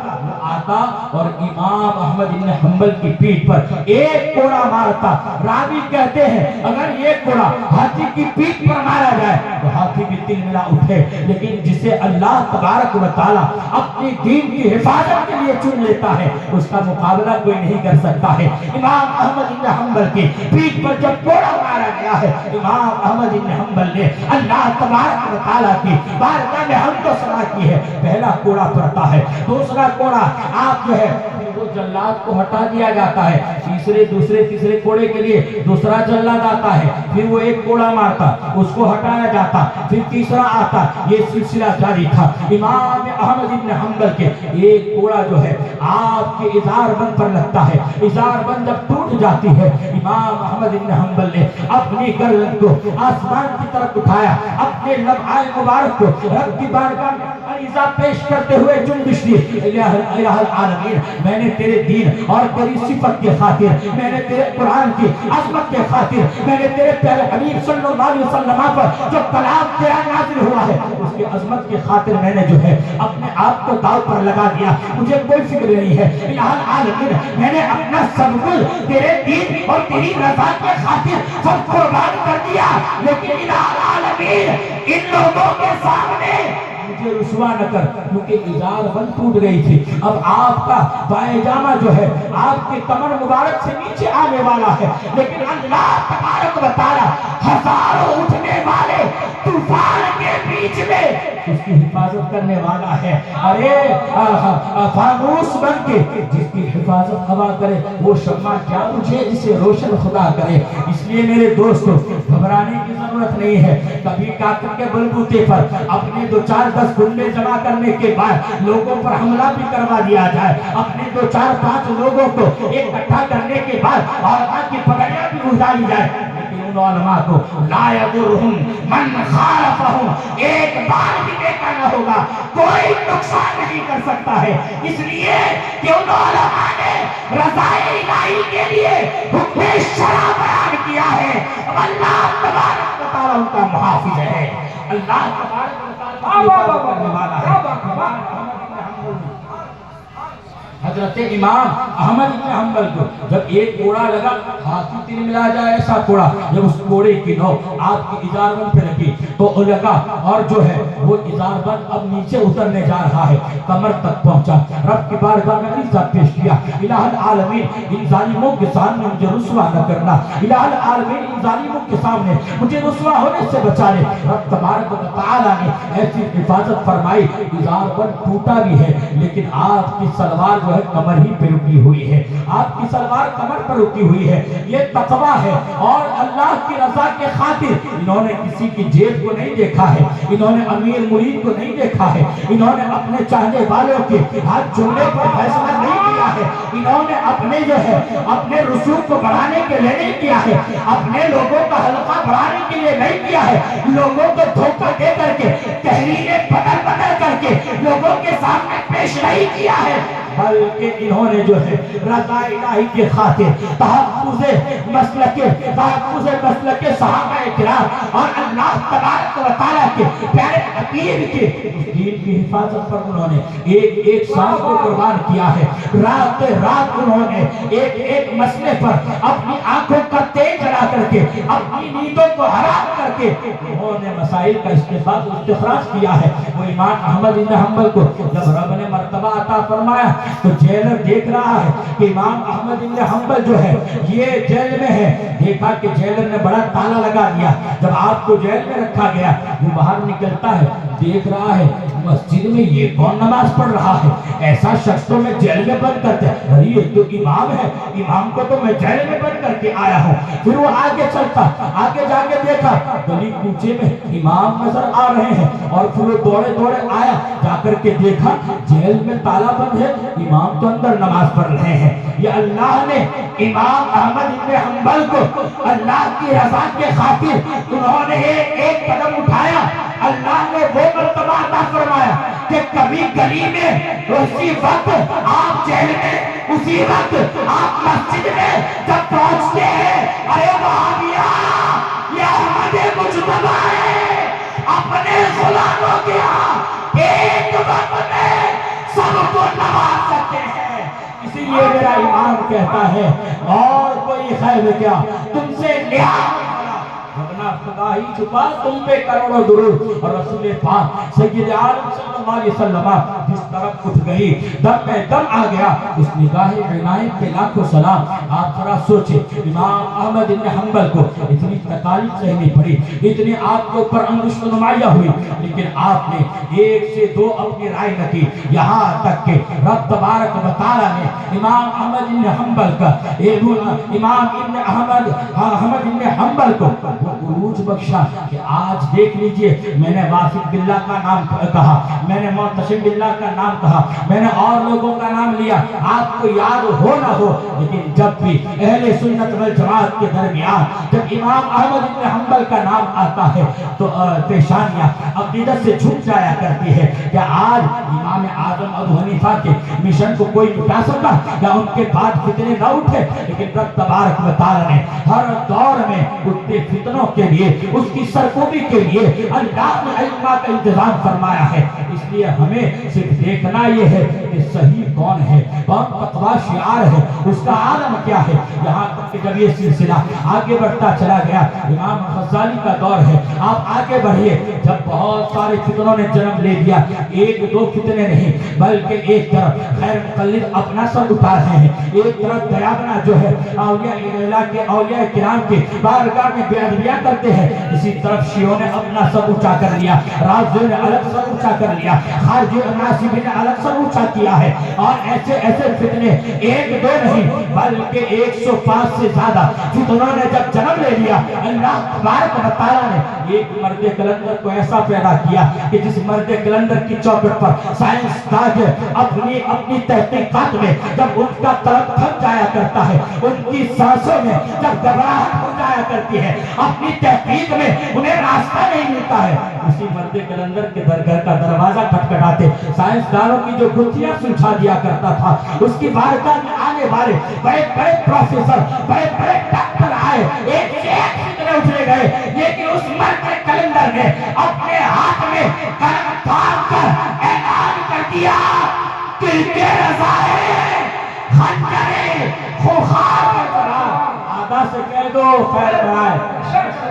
Speaker 1: آتا اور امام احمد بن حنبل کی پیٹھ پر ایک کوڑا مارتا۔ راوی کہتے ہیں اگر یہ کوڑا ہاتھی کی پیٹھ پر مارا جائے تو ہاتھی بھی تل ملا اٹھے، لیکن جسے اللہ تبارک و تعالی اپنی دین کی حفاظت کے لیے چن لیتا ہے اس کا مقابلہ کوئی نہیں کر سکتا ہے۔ امام احمد بن حنبل کی پیٹھ پر جب کوڑا مارا گیا ہے، امام احمد بن حنبل نے اللہ تبارک و تعالی کی بارگاہ میں حمد و ثنا کی ہے۔ پہلا کوڑا پڑتا ہے، دوسرا کوڑا آپ جو ہے وہ جلاد کو ہٹا دیا جاتا ہے، تیسرے کوڑے کے لیے دوسرا جلاد آتا ہے، پھر وہ ایک کوڑا مارتا، اس کو ہٹایا جاتا، پھر تیسرا آتا، یہ سلسلہ جاری تھا۔ امام احمد بن حنبل کے ایک کوڑا جو ہے آپ کے ازار بند پر لگتا ہے، ازار بند جب ٹوٹ جاتی ہے، امام احمد بن حنبل نے اپنی گردن کو آسمان کی طرف اٹھایا، اپنے لمعائے مبارک کو رب کی بارگاہ میں عریضہ پیش کرتے ہوئے جنبش دی، الہ العالمین میں نے تیرے دین اور تیری صفت کے خاطر، میں نے تیرے قرآن کی عظمت کے خاطر، میں نے تیرے پیارے حبیب صلی اللہ علیہ وسلم پر جو کلام تیرا نازل ہوا ہے اس کی عظمت کے خاطر میں نے جو ہے اپنے آپ کو داؤ پر لگا دیا، مجھے کوئی فکر نہیں ہے الہ العالمین، میں نے اپنا سب کچھ تیرے دین اور تیری رضا کے خاطر سب قربان کر دیا، لیکن الہ العالمین ان لوگوں کے سامنے مجھے رسوا نہ کر، کیونکہ ازار بند ٹوٹ گئی تھی، اب آپ کا پائجامہ جو ہے آپ کے کمر مبارک سے نیچے آنے والا ہے، لیکن اللہ تبارک و تعالی ہزاروں اٹھنے والے طوفان کے بیچ میں اس کی حفاظت کرنے والا ہے۔ ارے فانوس بن کے جس کی حفاظت ہوا کرے وہ شمع کیا مجھے جسے روشن خدا کرے۔ اس لیے میرے دوستو گھبرانے کی ضرورت نہیں ہے، کبھی کافر کے بلبوتے پر اپنے 2-4-10 گنڈے جمع کرنے کے بعد لوگوں پر حملہ بھی کروا دیا جائے، اپنے 2-4-5 لوگوں کو اکٹھا کرنے کے بعد علماء کی پگڑیاں بھی اڑائی جائے، لیکن ان علماء کو لا یضرہم من خالفہم، ایک بار بھی دیکھا نہ ہوگا، کوئی نقصان نہیں کر سکتا ہے، اس لیے کہ ان علماء نے رضا الہی کے لیے حکم شرع بیان کیا ہے، اللہ تبارک و تعالی ان کا محافظ ہے، اللہ تبارک و تعالی حفاظت کرنے والا ہے۔ حضرت امام احمد بن حنبل کو جب ایک کوڑا لگا، ہاتھی تین ملا جائے ایسا کوڑا، جب اس کوڑے کی نو آپ کی ازار بند پہ رکھی تو لگا، اور جو ہے وہ ازار بند اب نیچے اترنے جا رہا ہے، کمر تک پہنچا، رب کی بارگاہ میں عریضہ پیش کیا، الہ العالمین ان ظالموں کے سامنے مجھے رسوا نہ کرنا، الہ العالمین ان ظالموں کے سامنے مجھے رسوا ہونے سے بچا لے۔ رب تبارک و تعالی نے ایسی حفاظت فرمائی، ازار بند ٹوٹا بھی ہے لیکن آپ کی سلوار جو کمر ہی پہ رکی ہوئی ہے، آپ کی سلوار کمر پر رکی ہوئی ہے، یہ تقوی ہے، اور اللہ کی رضا کے خاطر انہوں نے کسی کی جیب کو نہیں دیکھا ہے، انہوں نے امیر مرید کو نہیں دیکھا ہے، انہوں نے اپنے چاہنے والوں کے ہاتھ جملے پر فیصلہ نہیں کیا ہے، انہوں نے اپنے جو ہے اپنے رسوخ کو بڑھانے کے لیے نہیں کیا ہے، اپنے لوگوں کا حلقہ بڑھانے کے لیے نہیں کیا ہے، لوگوں کو دھوکہ دے کر کے تحریریں بدل کر کے لوگوں کے سامنے پیش نہیں کیا ہے، بلکہ انہوں نے جو ہے رضا الہی کی خاطر تحفظ مسلک صحابہ کرام اور اللہ تبارک و تعالیٰ کے پیارے حبیب کے دین کی حفاظت پر انہوں نے ایک سانس کو قربان کیا ہے، رات انہوں نے ایک مسئلے پر اپنی آنکھوں کا تیل جلا کر کے اپنی نیندوں کو حرام کر کے انہوں نے مسائل کا استخراج کیا ہے۔ وہ امام احمد بن حنبل کو جب رب نے مرتبہ عطا فرمایا تو جیلر دیکھ رہا ہے کہ امام احمد بن حنبل جو ہے یہ جیل میں ہے، دیکھا کہ جیلر نے بڑا تالا لگا دیا، جب آپ کو جیل میں رکھا گیا وہ باہر نکلتا ہے، دیکھ رہا ہے مسجد میں یہ کون نماز پڑھ رہا ہے، ایسا شخص تو میں جیل میں بند کرتا ہے، ارے یہ تو امام ہے، امام کو تو میں جیل میں بند کر کے آیا ہوں۔ پھر وہ آگے چلتا، آگے جا کے دیکھا گلی کوچے میں امام نظر آ رہے ہیں، اور پھر وہ دوڑے آیا، جا کر کے دیکھا جیل میں تالا بند ہے، امام تو اندر نماز پڑھ رہے ہیں۔ یہ اللہ نے امام احمد بن حنبل کو اللہ کی رضا کے خاطر انہوں نے ایک قدم اٹھایا، اللہ نے وہ مرتبہ عطا فرمایا کہ کبھی گلی میں اسی وقت آپ جیل میں، اسی وقت آپ مسجد میں جب پہنچتے ہیں، ارے وہابیا یہ احمد مجتبی ہے، اپنے غلاموں کے ہاں ایک وقت میں سب کو نواز سکتے ہیں۔ اسی لیے میرا امام کہتا ہے اور کوئی خیر کیا تم سے لحاظ ورنہ خدا ہی چھپا تم پہ کروڑوں درود، اور رسول پاک سید عالم صلی اللہ علیہ وسلم جس طرف اٹھ گئی دم میں دم آ گیا، اس نگاہ عنایت پہ لاکھوں سلام۔ آپ ذرا سوچیں امام احمد بن حنبل کو اتنی تکالیف سہنی پڑی، اتنی آپ کے اوپر انگشت نمایاں ہوئی، لیکن آپ نے ایک سے دو اپنی رائے نہ کی، یہاں تک کہ رب تبارک و تعالی نے امام احمد بن حنبل کا امام احمد بن حنبل کو وہ عروج بخشا کہ آج دیکھ لیجئے، میں نے واثق باللہ کا نام کہا، میں نے معتصم باللہ کا کا نام کہا، میں نے اور لوگوں کا نام لیا، آپ کو یاد ہو نہ ہو، لیکن جب بھی اہل سنت والجماعت کے درمیان جب امام احمد بن حنبل کا نام آتا ہے تو پیشانیاں عقیدت سے جھک جایا کرتی ہے کہ آج امام اعظم ابو حنیفہ کے مشن کو کوئی مٹا سکا یا ان کے بعد فتنے نہ اٹھے، لیکن رب تبارک و تعالی نے ہر دور میں اٹھتے فتنوں کے لیے، اس کی سرکوبی کے لیے اللہ نے ائمہ کا انتظام فرمایا ہے۔ اس لیے ہمیں صرف دیکھنا یہ ہے کہ صحیح کون ہے، کون تقوی شعار ہے، اس کا عالم کیا ہے۔ یہاں تک کہ جب یہ سلسلہ آگے بڑھتا چلا گیا، امام غزالی کا دور ہے، آپ آگے بڑھیے، جب بہت سارے فتنوں نے جنم لے لیا، ایک دو فتنے نہیں بلکہ ایک طرف خیر مقلد اپنا سر اٹھا رہے ہیں، ایک طرف دیابنا جو ہے اولیاء کرام کے بارگاہ میں بے ادبیاں کرتے ہیں، اسی طرف شیعوں نے اپنا سر اونچا کر لیا، رافضیوں نے الگ سر اونچا کر لیا، خارجی اور ناصبی نے الگ سر اونچا کیا ہے، اور ایسے ایسے فتنے ایک دو نہیں بلکہ 105 سے زیادہ فتنوں نے جب جنم لے لیا، اللہ تبارک و تعالی نے ایک مرد کلندر کو ایسا پیدا کیا کہ جس مرد کلندر کی چوکٹ پر سائنس داں اپنی تحقیقات میں جب ان کا طلب تھک جایا کرتا ہے، ان کی سانسوں میں جب گھبراہٹ ہو جایا کرتی ہے، اپنی تحقیق میں انہیں راستہ نہیں ملتا ہے، اسی مرد کلندر کے گھر کا دروازہ کھٹکھٹاتے سائنسدانوں کی جو گتھیاں سلجھا دیا کرتا تھا، اس کی بارگاہ میں آنے والے بڑے بڑے پروفیسر، بڑے بڑے ڈاکٹر آئے، ایک سے ایک فتنے اچھلے گئے، لیکن اس مرد کلندر نے اپنے ہاتھ میں قلم تھام کر اعلان کر دیا کہ کے رضائے خنجرے خوخار میں کرا، آدھا سے کہہ دو خیر برائے،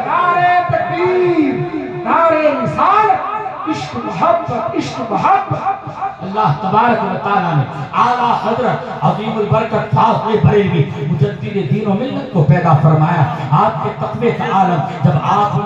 Speaker 2: نعرے تکبیر، نعرے رسالت، عشق محبت، عشق محبت۔
Speaker 1: اللہ تبارک و تعالیٰ نے اعلیٰ حضرت عظیم البرکت فاضل بریلوی مجدد دین و ملت کو پیدا فرمایا۔ آپ کے تقوی کا عالم، جب آپ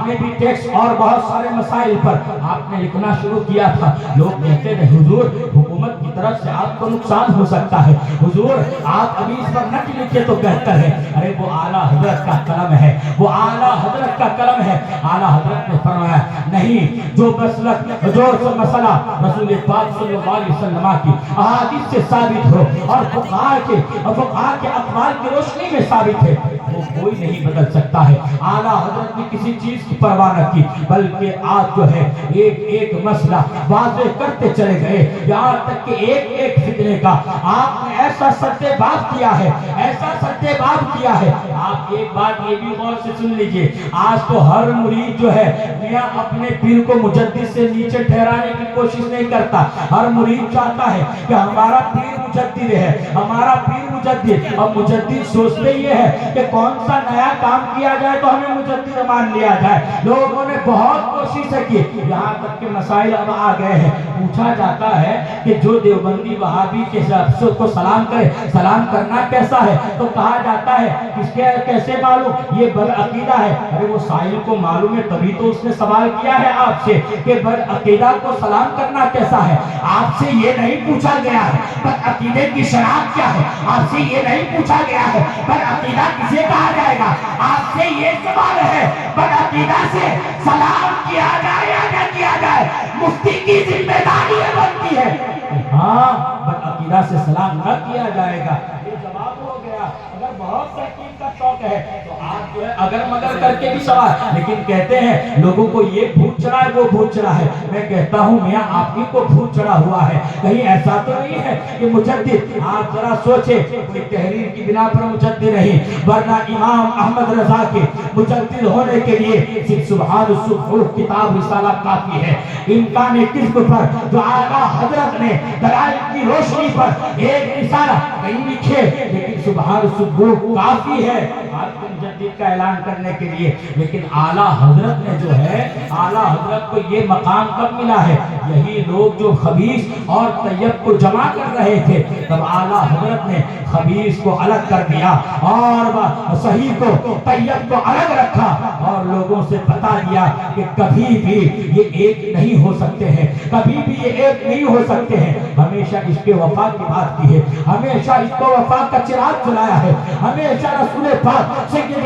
Speaker 1: نے بھی ٹیکس اور بہت سارے مسائل پر آپ نے لکھنا شروع کیا تھا، لوگ کہتے تھے حضور حکومت کی طرف سے آپ کو نقصان ہو سکتا ہے، حضور آپ ابھی اس پر نہ لکھے تو بہتر ہے۔ ارے وہ اعلیٰ حضرت کا قلم ہے، وہ اعلیٰ حضرت کا قلم ہے۔ اعلیٰ حضرت نے فرمایا نہیں، جو مسئلہ رسول پاک صلی اللہ علیہ وسلم کی احادیث سے ثابت ہو اور فقہاء کے اقوال کی روشنی میں ثابت ہے، وہ کوئی نہیں بدل سکتا ہے۔ اعلیٰ حضرت نے کسی چیز کی پرواہ نہ کی، بلکہ آج جو ہے ایک ایک مسئلہ واضح کرتے چلے گئے، یہاں تک کہ ایک ایک فتنے کا آپ نے ایسا سدے باب کیا ہے، ایسا سدے باب کیا ہے۔ آپ ایک بات یہ بھی غور سے سن لیجئے، آج تو ہر مرید جو ہے میاں اپنے پیر کو مجدد سے نیچے ٹھہرانے کی کوشش نہیں کرتا، ہر مرید چاہتا ہے کہ ہمارا پیر مجدد ہے، ہمارا پیر مجدد، اور مجدد سوچتے یہ ہے کہ کون سا نیا کام کیا جائے تو ہمیں مجدد مان لیا جائے۔ لوگوں نے بہت کوشش کی، یہاں تک کہ مسائل اب آ گئے ہیں، پوچھا جاتا ہے کہ جو دیوبندی وہابی کے شخص کو سلام کرے، سلام کرنا کیسا ہے، تو کہا جاتا ہے کس کے کیسے معلوم، یہ بدعقیدہ ہے۔ ارے وہ سائل کو معلوم ہے، تبھی تو اس نے سوال کیا ہے آپ سے کہ بدعقیدہ کو سلام کرنا کیسا ہے۔ آپ سے یہ نہیں پوچھا گیا ہے بدعقیدے کی شناخت کیا ہے، آپ سے یہ نہیں پوچھا گیا ہے بدعقیدہ کسے کہا جائے گا، آپ سے یہ سوال ہے بدعقیدہ سے سلام کیا جائے یا نہ کیا جائے، مفتی کی ذمہ داری بنتی ہے کہ ہاں بدعقیدہ سے سلام نہ کیا جائے گا۔ یہ جواب ہو گیا۔ اگر بہت تحقیق کا شوق ہے تو آپ جو ہے اگر مگر کر کے بھی سوال، لیکن کہتے ہیں لوگوں کو یہ بھوت چڑھا ہے وہ بھوت چڑھا ہے۔ میں کہتا ہوں میاں آپ ہی کو بھوت چڑھا ہوا ہے، کہیں ایسا تو نہیں ہے کہ مجدد، آپ ذرا سوچے کوئی تحریر کی بنا پر مجدد نہیں، ورنہ امام احمد رضا کے مجدد ہونے کے لیے صرف سبحان السبح کتاب رسالہ کافی ہے۔ امکان کذب پر جو اعلیٰ حضرت نے دلائل کی روشنی پر ایک رسالہ نہیں لکھے، لیکن سبحان السبح کافی ہے آپ کو مجدد کا اعلان کرنے کے لیے۔ لیکن اعلیٰ حضرت نے جو ہے، اعلیٰ حضرت کو یہ مقام کب ملا ہے، یہی لوگ جو خبیث اور طیب کو جمع کر رہے تھے، تب اعلیٰ حضرت نے خبیث کو الگ کر دیا اور صحیح کو طیب کو الگ رکھا، اور لوگوں سے بتا دیا کہ کبھی بھی یہ ایک نہیں ہو سکتے ہیں، کبھی بھی یہ ایک نہیں ہو سکتے ہیں۔ ہمیشہ اس کے وفا کی بات کی ہے، ہمیشہ اس کو وفا کا چراغ جلایا ہے، ہمیشہ رسول پاک سید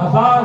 Speaker 1: 1000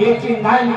Speaker 1: 89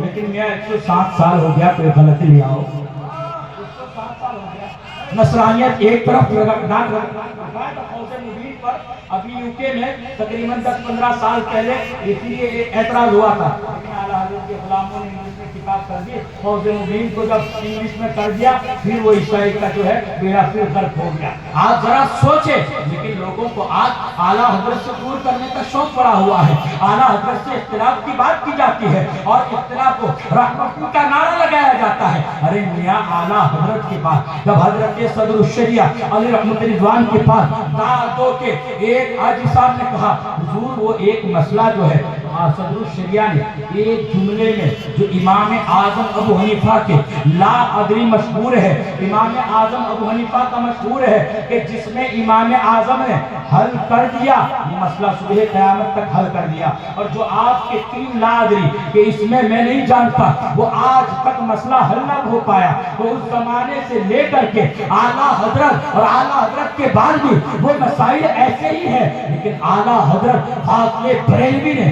Speaker 1: لیکن میں 160 سال ہو گیا کوئی غلطی نہیں آؤ 160 سال ہو گیا نصرانیت ایک طرف ناک رکھا ہے فوز مبین پر ابھی یوکے میں تقریباً 10-15 سال پہلے اس لیے اعتراض ہوا تھا لیکن اعلیٰ حضرت کے غلاموں نے انگلش میں کتاب کر دی فوز مبین کو جب انگلش میں کر دیا پھر وہ عیسائی کا جو ہے بیڑا پھر غرق ہو گیا آپ ذرا سوچیں لیکن لوگوں کو آج اعلیٰ حضرت سے دور کرنے کا شوق پڑا ہوا ہے اعلیٰ حضرت سے اختلاف کی بات کی جاتی ہے اور اختلاف کو رحمت کا نعرہ لگایا جاتا ہے ارے میاں اعلیٰ حضرت کے پاس جب حضرت صدر الشریعہ علی رحمت رضوان کے پاس دو کے ایک حاجی صاحب نے کہا حضور وہ ایک مسئلہ جو ہے صدر الشریعہ نے ایک جملے میں جو امام اعظم ابو حنیفہ کے لا ادری مشہور ہے امام اعظم ابو حنیفہ کا مشہور ہے کہ جس میں امام اعظم نے حل کر دیا یہ مسئلہ صبح قیامت تک حل کر دیا اور جو آپ کے 3 لا ادری کہ اس میں نہیں جانتا وہ آج تک مسئلہ حل نہ ہو پایا وہ اس زمانے سے لے کر کے اعلیٰ حضرت اور اعلیٰ حضرت کے بعد بھی وہ مسائل ایسے ہی ہیں لیکن اعلیٰ حضرت فاضل بریلوی نے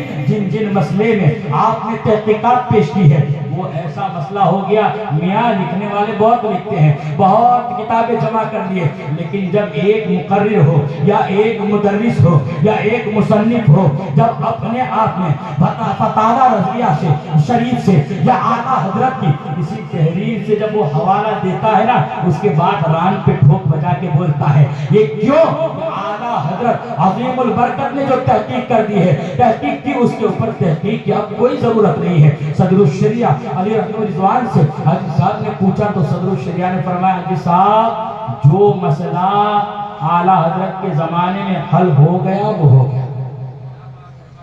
Speaker 1: جن مسئلے میں آپ نے تحقیقات پیش کی ہے وہ ایسا مسئلہ ہو گیا میاں لکھنے والے بہت لکھتے ہیں بہت کتابیں جمع کر لیے لیکن جب ایک مقرر ہو یا ایک مدرس ہو یا ایک مصنف ہو جب اپنے آپ میں فتاوی رضویہ سے شریف سے یا اعلیٰ حضرت کی کسی تحریر سے جب وہ حوالہ دیتا ہے نا اس کے بعد ران پہ ٹھوک بجا کے بولتا ہے یہ کیوں اعلیٰ حضرت عظیم البرکت نے جو تحقیق کر دی ہے تحقیق کی اس کے اوپر تحقیق کی اب کوئی ضرورت نہیں ہے صدر الشریعہ علی رحمت رضوان سے حاجی صاحب نے پوچھا تو صدر الشریعہ نے فرمایا حاجی صاحب جو مسئلہ اعلیٰ حضرت کے زمانے میں حل ہو گیا وہ ہو گیا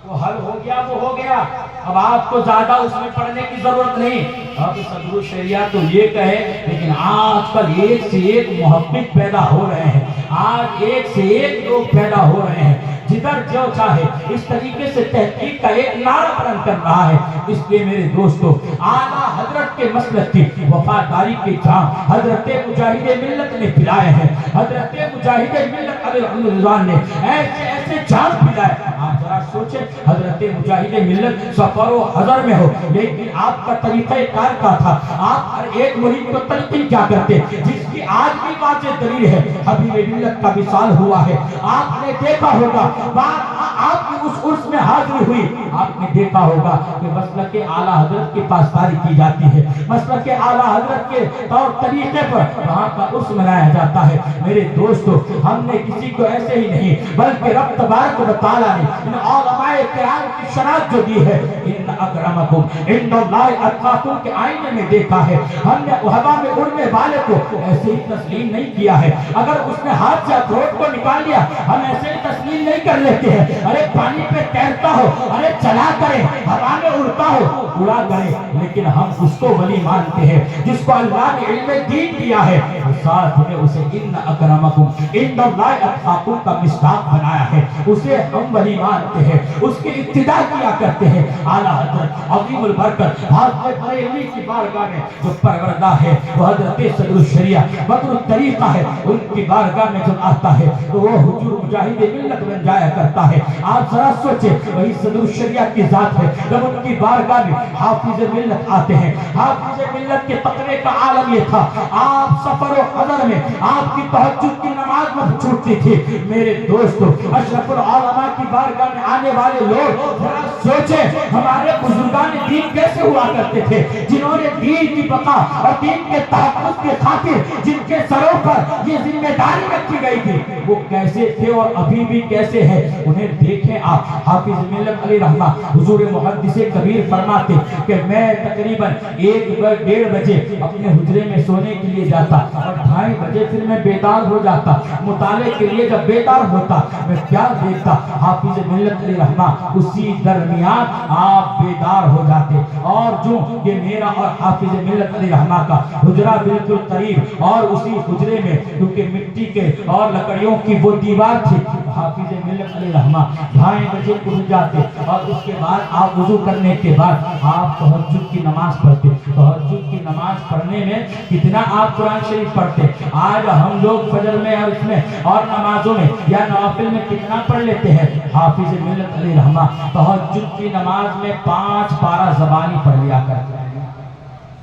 Speaker 1: وہ حل ہو گیا وہ ہو گیا اب آپ کو زیادہ اس میں پڑھنے کی ضرورت نہیں اب صدر الشریعہ تو یہ کہے لیکن آج کل ایک سے ایک محقق پیدا ہو رہے ہیں آج ایک سے ایک لوگ پیدا ہو رہے ہیں جدھر جو چاہے اس طریقے سے تحقیق کا ایک نعرہ بلند کر رہا ہے اس لیے میرے دوستو اعلیٰ حضرت کے مسلک کی وفاداری کے جام حضرت مجاہد ملت نے پلائے ہیں حضرت مجاہد ملت علی رحمت رضوان نے ایسے ایسے جام پلائے آپ ذرا سوچیں حضرت مجاہد ملت سفر و حضر میں ہو لیکن آپ کا طریقہ کار کا تھا آپ ہر ایک مرید کو تلقین کیا کرتے جس کی آج بھی واضح دلیل ہے حبیب ملت کا وصال ہوا ہے آپ نے دیکھا ہوگا آپ کی اس عرس میں حاضری ہوئی آپ نے دیکھا ہوگا کہ مسلک اعلیٰ حضرت کے پاسداری کی جاتی ہے مسلک اعلیٰ حضرت کے طور طریقے پر وہاں کا عرس منایا جاتا ہے میرے دوستو ہم نے کسی کو ایسے ہی نہیں بلکہ رب تبارک و تعالیٰ نے ان علماء کرام کی شناخت جو دی ہے ان اکرمکم عند اللہ اتقاکم کے آئینے میں دیکھا ہے ہم نے ہوا میں اڑنے والے کو ایسے ہی تسلیم نہیں کیا ہے اگر اس نے ہاتھ سے اخروٹ کو نکال لیا ہم ایسے ہی تسلیم نہیں کر لیتے ہیں ارے پانی پہ تیرتا ہو ارے چلا کرے ہوا میں اڑتا ہو اڑا کرے لیکن ہم اس کو ولی مانتے ہیں جس کو اللہ نے علم دین دیا ہے ساتھ میں اسے ان اکرمکم عند اللہ اتقاکم کا مصداق بنایا ہے اسے ہم ولی مانتے ہیں اس کی ابتدا کیا کرتے ہیں اعلیٰ حضرت عظیم البرکت حضرت بریلوی کی بارگاہ میں جو پروردہ ہے وہ حضرت صدر الشریعہ بدر الطریقہ ہے ان کی بارگاہ میں جب آتا ہے تو وہ حضور مجاہد ملت بن جایا کرتا ہے آپ ذرا سوچیں وہی صدر الشریعہ کی ذات ہے جب ان کی بارگاہ میں حافظ ملت آتے ہیں حافظ ملت کے تقوی کا عالم یہ تھا آپ سفر و حضر میں آپ کی تہجد کی نماز میں چھوٹتی تھی میرے دوستو اشرف العلماء کی بارگاہ میں آنے والے لوگ ذرا سوچیں ہمارے بزرگان دین کیسے ہوا کرتے تھے جنہوں نے دین کی بقا اور دین کے تحفظ کی خاطر جن کے سروں پر یہ ذمہ داری رکھی گئی تھی وہ کیسے تھے اور ابھی بھی کیسے ہیں انہیں دیکھیں آپ حافظ ملت علی رحمہ حضور محدث کبیر فرماتے کہ میں تقریباً 1-1:30 بجے اپنے حجرے میں سونے کے لیے جاتا اور 2:30 بجے پھر میں بیدار ہو جاتا مطالعے کے لیے جب بیدار ہوتا میں کیا دیکھتا حافظ ملت علی رحمہ اسی درمیان آپ بیدار ہو جاتے اور جو کہ میرا اور حافظ ملت علی رحمہ کا حجرہ بالکل قریب اور اسی حجرے میں کیونکہ مٹی کے اور لکڑیوں کی وہ دیوار تھی حافظ ملت علی رحمہ 2:30 بجے اٹھ جاتے اور اس کے بعد آپ وضو کرنے کے بعد آپ تہجد کی نماز پڑھتے تہجد کی نماز پڑھنے میں کتنا آپ قرآن شریف پڑھتے آج ہم لوگ فجر میں اور اس میں اور نمازوں میں یا نوافل میں کتنا پڑھ لیتے ہیں حافظ ملت علی رحمہ تہجد کی نماز میں 5 پارہ زبانی پڑھ لیا کرتے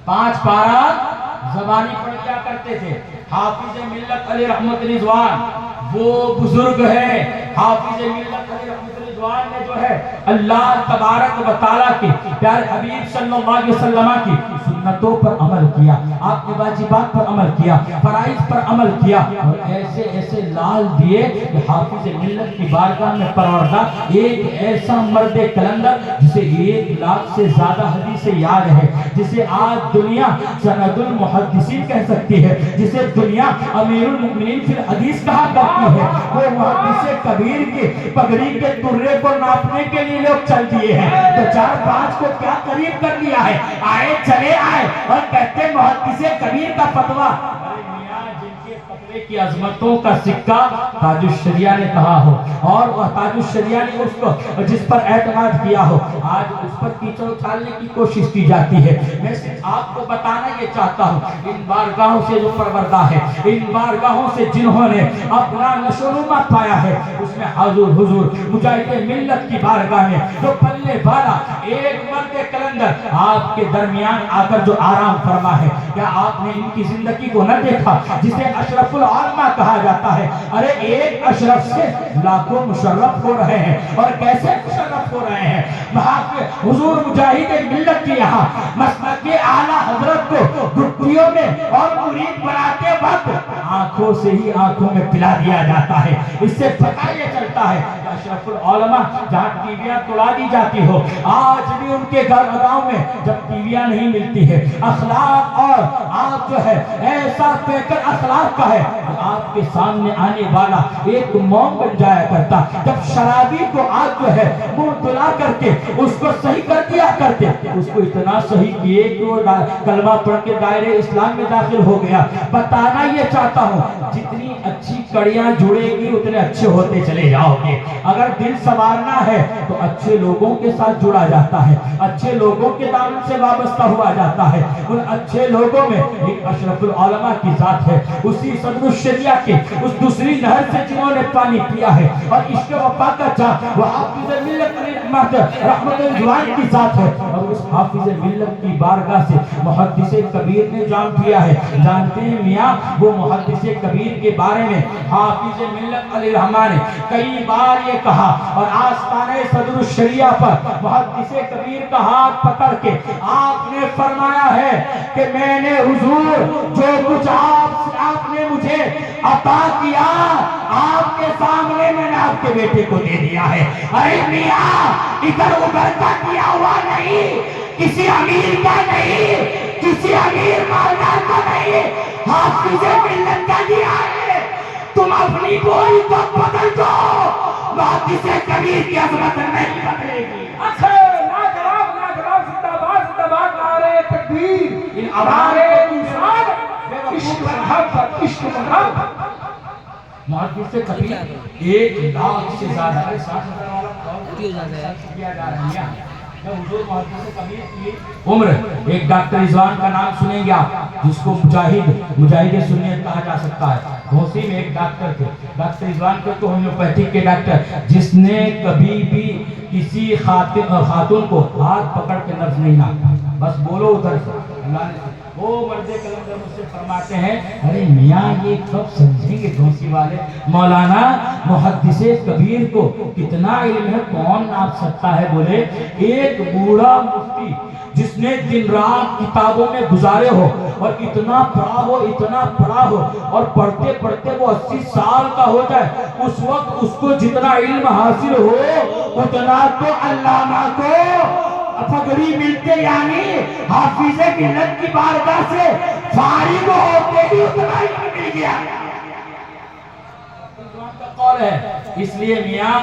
Speaker 1: 5 پارہ زبانی پڑھ لیا کرتے تھے. حافظ ملت علی رحمت رضوان وہ بزرگ ہے. حافظ ملت علی رحمت رضوان نے جو ہے اللہ تبارک و تعالیٰ کے پیارے حبیب صلی اللہ علیہ وسلم کی سنتوں پر عمل کیا, آپ کے واجبات پر عمل کیا, فرائض پر عمل کیا, اور ایسے ایسے لال دیے کہ حافظ ملت کی بارگاہ میں پروردگار ایک ایسا مرد کلندر جسے 1 لاکھ سے زیادہ حدیثیں یاد ہے, جسے آج دنیا سند المحدثین کہہ سکتی ہے, جسے دنیا امیر المؤمنین فی الحدیث کہا کرتی ہے, وہ محدث کبیر کی پگڑی کے ترے کو ناپنے کے لیے لوگ چل دیے ہیں. تو 4-5 کو کیا قریب کر لیا ہے, آئے چلے آئے اور کہتے محدث کبیر کا فتویٰ. کی عظمتوں کا سکہ تاج الشریعہ نے کہا ہو, اور وہ تاج الشریعہ نے اس کو جس پر اعتماد کیا ہو, آج اس پر کیچڑ اچھالنے کی کوشش کی جاتی ہے. میں صرف آپ کو بتانا یہ چاہتا ہوں, ان بارگاہوں سے جو پروردہ ہے, ان بارگاہوں سے جنہوں نے اپنا نشوونما پایا ہے, اس میں حضور مجاہد ملت کی بارگاہ میں جو پلے والا ایک مرد کلندر آپ کے درمیان آ کر جو آرام فرما ہے. کیا آپ نے ان کی زندگی کو نہ دیکھا جسے اشرف العلماء کہا جاتا ہے؟ ارے ایک اشرف سے لاکھوں مشرف ہو رہے ہیں, اور کیسے مشرف ہو رہے ہیں. حضور مجاہد ملت کی یہاں مسلک اعلیٰ حضرت کو گھٹیوں میں اور مرید بناتے وقت آنکھوں سے ہی آنکھوں میں پلا دیا جاتا ہے. اس سے پتہ یہ چلتا ہے کہ اشرف العلماء جہاں ٹیویاں توڑا دی جاتی ہو, آج بھی ان کے گاؤں میں جب ٹیویاں نہیں ملتی ہے, اخلاق اور آپ جو ہے ایسا پیکر اخلاق کا ہے, آپ کے سامنے آنے والا ایک موم بن جایا کرتا. جب شرابی کو آپ جو ہے منہ دلا کر کے اس کو صحیح کر دیا کرتے, اس کو اتنا صحیح کیے کہ وہ کلمہ پڑھ کے دائرے اسلام میں داخل ہو گیا. بتانا یہ چاہتا ہوں, جتنی اچھی کڑیاں جڑے گی اتنے اچھے ہوتے چلے جاؤ گے. اگر دل سنوارنا ہے تو اچھے لوگوں کے ساتھ جڑا جاتا ہے, اچھے لوگوں کے دامن سے وابستہ ہوا جاتا ہے. ان اچھے لوگوں میں ایک اشرف العلماء کی ذات ہے, اسی صدر الشریعہ کے اس دوسری نہر سے جنہوں نے پانی پیا ہے, اور عشق وفا کا جام وہ حافظ ملت علی رحمت رضوان کی ذات ہے. اور اس حافظ ملت کی بارگاہ سے محدث کبیر نے جام پیا ہے. جانتے ہیں میاں, وہ محدث کبیر کے بارے میں حافظ ملت علی رحمان نے کئی بار یہ کہا, اور آستانہ صدر الشریعہ پر محدث کبیر کا ہاتھ پکڑ کے آپ نے فرمایا ہے کہ میں نے حضور جو کچھ آپ نے مجھے عطا کیا, آپ کے سامنے میں نے آپ کے بیٹے کو دے دیا ہے. ارے میاں, ادھر ادھر کا کیا ہوا نہیں, کسی امیر کا نہیں, کسی امیر مالدار کا نہیں, حافظ ملت کا دیا ہے. تم اپنی بولی تو بدل دو, محدث کبیر کی عظمت نہیں بدلے گی.
Speaker 2: اچھا, لاجواب زندہ باد نعرہ تکبیر, نعرہ انسان, عشق محبت, عشق محبت.
Speaker 1: محدث کبیر 1 لاکھ سے زیادہ کیا جا رہا ہے. حضور محدث کبیر کی عمر, ایک ڈاکٹر رضوان کا نام سنیں گے آپ, جس کو مجاہد سنیت کہا جا سکتا ہے. گھوسی میں ایک ڈاکٹر تھے, ڈاکٹر رضوان کو تو ہومیوپیتھک کے ڈاکٹر, جس نے کبھی بھی کسی خاتون کو ہاتھ پکڑ کے نبض نہیں ناپا, بس بولو ادھر سے. اللہ نے وہ مرد کلندر مجھ سے فرماتے ہیں, ارے میاں یہ کب سمجھیں گے گھوسی والے, مولانا محدث کبیر کو کتنا علم ہے, کون ناپ سکتا ہے؟ بولے ایک بوڑھا مفتی جس نے دن رات کتابوں میں گزارے ہو, اور اتنا پڑھا ہو, اور پڑھتے پڑھتے وہ 80 سال کا ہو جائے, اس وقت اس کو جتنا علم حاصل ہو اتنا تو علامہ کو پگڑی ملتے, یعنی حافظ ملت کی بارگاہ سے فارغ ہوتے ہی اتنا ہی مل گیا. قول ہے. اس لیے میاں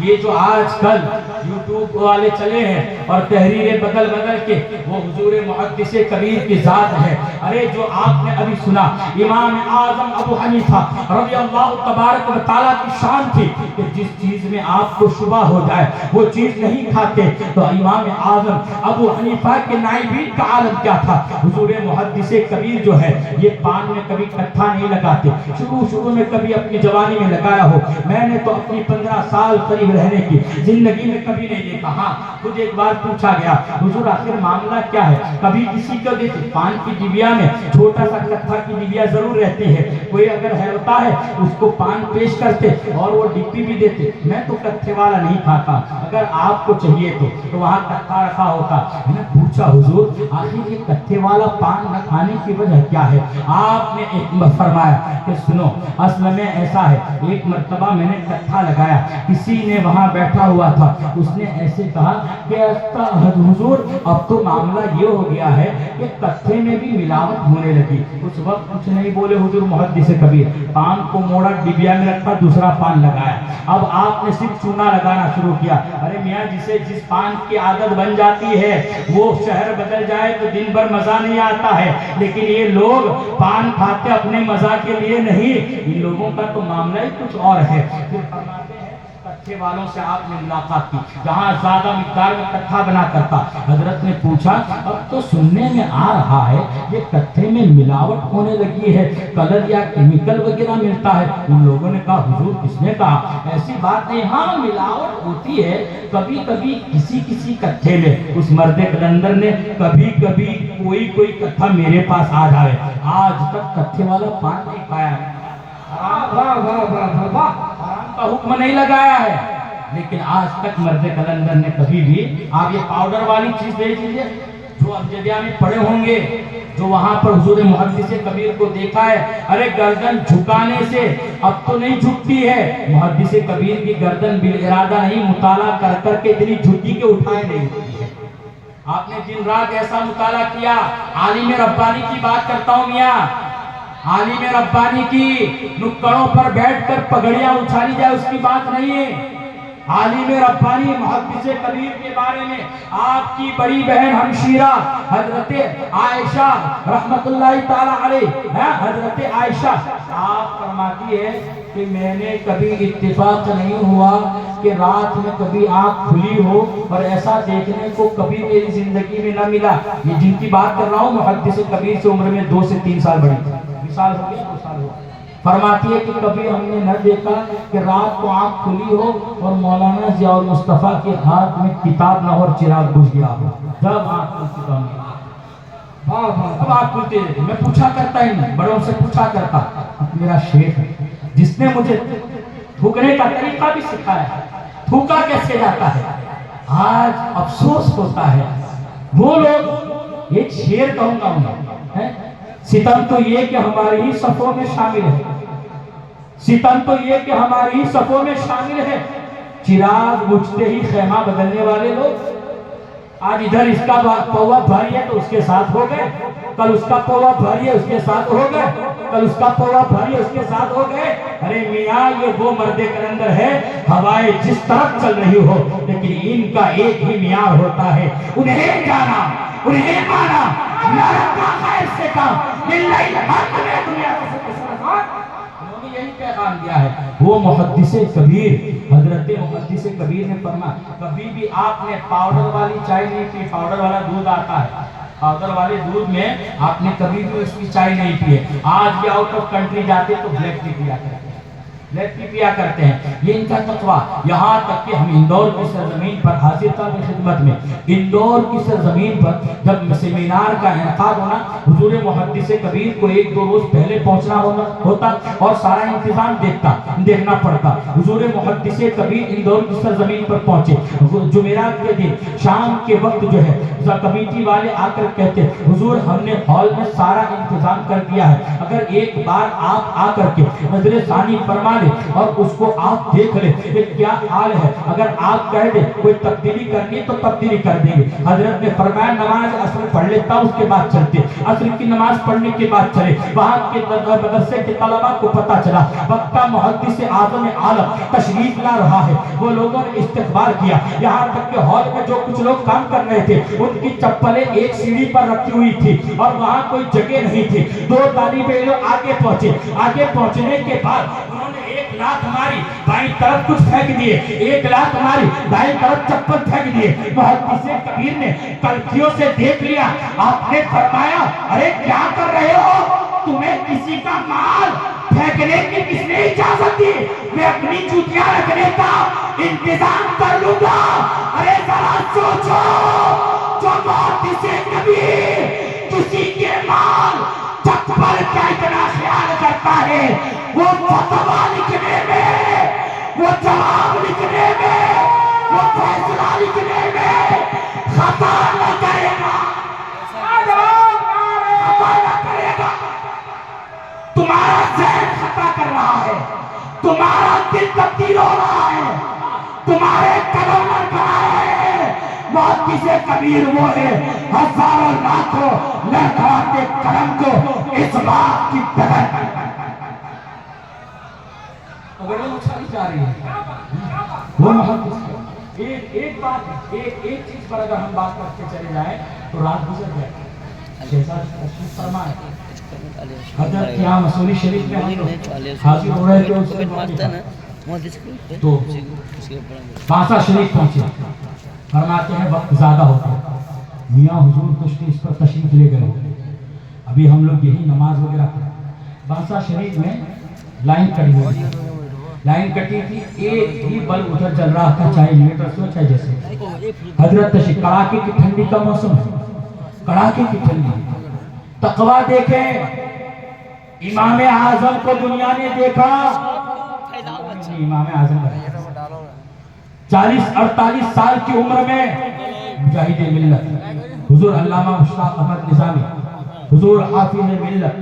Speaker 1: یہ جو آج کل یوٹیوب والے چلے ہیں اور تحریریں بدل کے وہ حضور محدث کبیر کی ذات ہے. ارے جو آپ نے ابھی سنا, امام اعظم ابو حنیفہ رضی اللہ تبارک و تعالیٰ کی شان تھی کہ جس چیز میں آپ کو شبہ ہو جائے وہ چیز نہیں کھاتے. تو امام اعظم ابو حنیفہ کے نائبین کا عالم کیا تھا. حضور محدث کبیر جو ہے یہ پان میں کبھی کٹھا نہیں لگاتے, شروع میں کبھی اپنی جوانی میں لگایا ہو, میں نے تو اپنی 15 سال قریب رہنے کی زندگی میں کبھی نہیں دیکھا. ہاں خود ایک بار پوچھا گیا حضور آخر معاملہ کیا ہے؟ کبھی کسی کو دیتے پان کی ڈبیا میں چھوٹا سا کتھا کی ڈبیا ضرور رہتی ہے, کوئی اگر ہے ہوتا ہے اس کو پان پیش کرتے اور وہ ڈبی بھی دیتے. میں تو کتھے والا نہیں کھاتا, اگر آپ کو چاہیے تو وہاں کتھا رکھا ہوتا. میں نے پوچھا حضور آخر یہ کتھے والا پان نہ کھانے کی وجہ کیا ہے؟ آپ نے ایک فرمایا کہ سنو اصل میں ایسا ہے, ایک مرتبہ میں نے کتھا لگایا, کسی نے وہاں بیٹھا ہوا تھا, اس نے ایسے کہا کہ حضور اب تو معاملہ یہ ہو گیا ہے کہ کتھے میں بھی ملاوٹ ہونے لگی. اس وقت کچھ نہیں بولے حضور محدث کبیر, پان کو موڑا ڈبیا میں رکھا, دوسرا پان لگایا. اب آپ نے صرف چونا لگانا شروع کیا. ارے میاں جسے جس پان کی عادت بن جاتی ہے وہ شہر بدل جائے تو دن بھر مزہ نہیں آتا ہے, لیکن یہ لوگ پان کھاتے اپنے مزہ کے لیے نہیں, ان لوگوں کا تو معاملہ ہی کچھ اور ہے. پھر فرماتے ہیں کتھے والوں سے آپ نے ملاقات کی جہاں زیادہ مقدار میں کتھا بنا کرتا. حضرت نے پوچھا اب تو سننے میں آ رہا ہے یہ کتھے میں ملاوٹ ہونے لگی ہے, کلر یا کیمیکل وغیرہ ملتا ہے. ان لوگوں نے کہا حضور کس نے کہا, ایسی بات نہیں, ہاں ملاوٹ ہوتی ہے کبھی کبھی کسی کتھے میں. اس مرد قلندر نے کبھی کبھی کوئی کتھا میرے پاس آ جائے, آج تک کتھے والا پان نہیں کھایا ہے, حرام کا حکم نہیں لگایا ہے, لیکن آج تک مرد قلندر نے کبھی بھی. آپ یہ پاؤڈر والی چیز دیکھ لیجیے جو ابجدیہ میں پڑے ہوں گے, جو وہاں پر حضور محدث کبیر کو دیکھا ہے, ارے گردن جھکانے سے اب تو نہیں جھکتی ہے. محدث کبیر کی گردن بالارادہ نہیں, مطالعہ کر کر کے اتنی جھکی کے اٹھائے نہیں ہوتی ہے. آپ نے دن رات ایسا مطالعہ کیا. عالم ربانی کی بات کرتا ہوں میاں, عالم ربانی کی نکڑوں پر بیٹھ کر پگڑیاں اچھالی جائے اس کی بات نہیں ہے. عالم ربانی محدث کبیر کے بارے میں آپ کی بڑی بہن ہمشیرہ حضرت عائشہ رحمت اللہ تعالی علیہ, حضرت عائشہ آپ فرماتی ہے کہ میں نے کبھی اتفاق نہیں ہوا کہ رات میں کبھی آنکھ کھلی ہو اور ایسا دیکھنے کو کبھی میری زندگی میں نہ ملا. یہ جن کی بات کر رہا ہوں محدث کبیر سے عمر میں 2 سے 3 سال بڑی تھی, مثال ہو گیا 2 سال ہو. فرماتی ہے کہ کبھی ہم نے نہ دیکھا کہ رات کو آنکھ کھلی ہو اور مولانا ضیاء المصطفیٰ کے ہاتھ میں کتاب نہ ہو اور چراغ بجھ گیا ہو. جب آنکھ کھلتی تو اب آنکھ کھلتی رہتی. میں پوچھا کرتا ہی نہیں, بڑوں سے پوچھا کرتا. میرا شیخ ہے جس نے مجھے تھوکنے کا طریقہ بھی سکھایا ہے, تھوکا کیسے جاتا ہے. آج افسوس ہوتا ہے وہ لوگ, ایک شعر کہوں گا انہیں, ستم تو یہ کہ ہماری ہی صفوں میں شامل ہے, ستم تو یہ کہ ہماری ہی صفوں میں شامل ہے, چراغ بجھتے ہی خیمہ بدلنے والے لوگ. آج ادھر اس کا پوا بھاری ہے تو اس کے ساتھ ہو گئے, کل اس کا پوا بھاری ہے اس کے ساتھ ہو گئے, کل اس کا پوا بھاری ہے اس کے ساتھ ہو گئے. ارے میاں یہ وہ مرد قلندر ہے ہوائیں جس طرف چل رہی ہو, لیکن ان کا ایک ہی معیار ہوتا ہے, انہیں جانا انہیں مانا, نرک کا خیر سے کام, للہ الحمد میں دنیا سے انہوں نے یہی پیغام دیا ہے. وہ محدث کبیر, حضرت محدث کبیر نے فرمایا کبھی بھی آپ نے پاؤڈر والی چائے نہیں پی. پاؤڈر والا دودھ آتا ہے, پاؤڈر والے دودھ میں آپ نے کبھی بھی اس کی چائے نہیں پی ہے. آج بھی آؤٹ آف کنٹری جاتے تو بلیک ٹی پیا کرتے ہیں, بلیک ٹی پیا کرتے ہیں. یہ ان کا تقویٰ. یہاں تک کہ ہم اندور کی سرزمین پر حاضر تھا کی خدمت میں, اندور کی سرزمین پر جب سیمینار کا انعقاد ہونا, حضور محدث کبیر کو 1-2 روز پہلے پہنچنا ہوتا اور سارا انتظام دیکھنا پڑتا. حضور محدث کبیر اندور کی سرزمین پر پہنچے. جمعرات کے دن شام کے وقت جو ہے کمیٹی والے آ کر کہتے حضور ہم نے ہال میں سارا انتظام کر دیا ہے, اگر ایک بار آپ آ کر کے نظر ثانی فرما لیں اور اس کو آپ دیکھ لیں کہ کیا حال ہے, اگر آپ کہہ دیں کوئی تبدیلی کرنی تو تبدیلی کر دیں گے. حضرت نے فرمایا نماز عصر پڑھ لیتا اس کے بعد چلتے. عصر کی نماز پڑھنے کے بعد چلے. وہاں کے مدرسے کے طلباء کو پتہ چلا وقت کا محدث اعظم عالم تشریف لا رہا ہے. وہ لوگوں نے استقبال کیا, یہاں تک کہ ہال میں جو کچھ لوگ کام کر رہے تھے ان کی چپلیں ایک سیڑھی پر رکھی ہوئی تھی اور وہاں کوئی جگہ نہیں تھی. 2 طالب علم آگے پہنچے. آگے پہنچنے کے بعد انہوں نے 1 لات ہماری بائیں طرف کچھ پھینک دیے, 1 لات ہماری دائیں طرف چپل پھینک دیے. محدث کبیر نے کلکھیوں سے دیکھ لیا. آپ نے فرمایا ارے کیا کر رہے ہو, تمہیں کسی کا مال پھینکنے کی کس نے اجازت دی میں اپنی جوتیاں رکھنے کا انتظام کر لوں گا. ارے ذرا سوچو, جو محدث کبیر کسی کے مال چپل کا اتنا خیال کرتا ہے, وہ فتویٰ لکھنے میں, وہ جواب لکھنے میں, وہ فیصلہ لکھنے میں خطا نہ کرے گا, خطا نہ کرے گا. تمہارا ذہن خطا کر رہا ہے, تمہارا دل تبدیل ہو رہا ہے, تمہارے قدم لڑ رہے ہیں. محدث کبیر وہ ہے ہزاروں لاکھوں لڑکھڑاتے قدم کو اس بات کی طرح
Speaker 2: اگر وہ اچھالی جا رہی ہے
Speaker 1: وہ محدث ہے.
Speaker 2: ایک بات, ایک چیز پر اگر ہم بات کرتے چلے جائیں تو رات گزر جائے. شہزاد تشریف فرمائے, حضرت یہاں مسوری شریف میں ہم لوگ حاضر ہو رہے تھے تو باسا شریف پہنچے. فرماتے ہیں وقت زیادہ ہوتا ہے, میاں حضور کچھ اس پر تشریف لے گئے, ابھی ہم لوگ یہی نماز وغیرہ کریں. باسا شریف میں لائن کٹی ہوئی, لائن کٹی تھی, ایک ہی بلب ادھر جل رہا تھا, چاہے انورٹر سے ہو چاہے جیسے. حضرت تشریف, کڑاکے کی ٹھنڈی کا موسم ہے, کڑاکے کی ٹھنڈی. تقویٰ دیکھیں, امام اعظم کو دنیا نے دیکھا, امام اعظم 40-48 سال کی عمر میں مجاہد ملت حضور علامہ مشتاق احمد نظامی, حضور حافظ ملت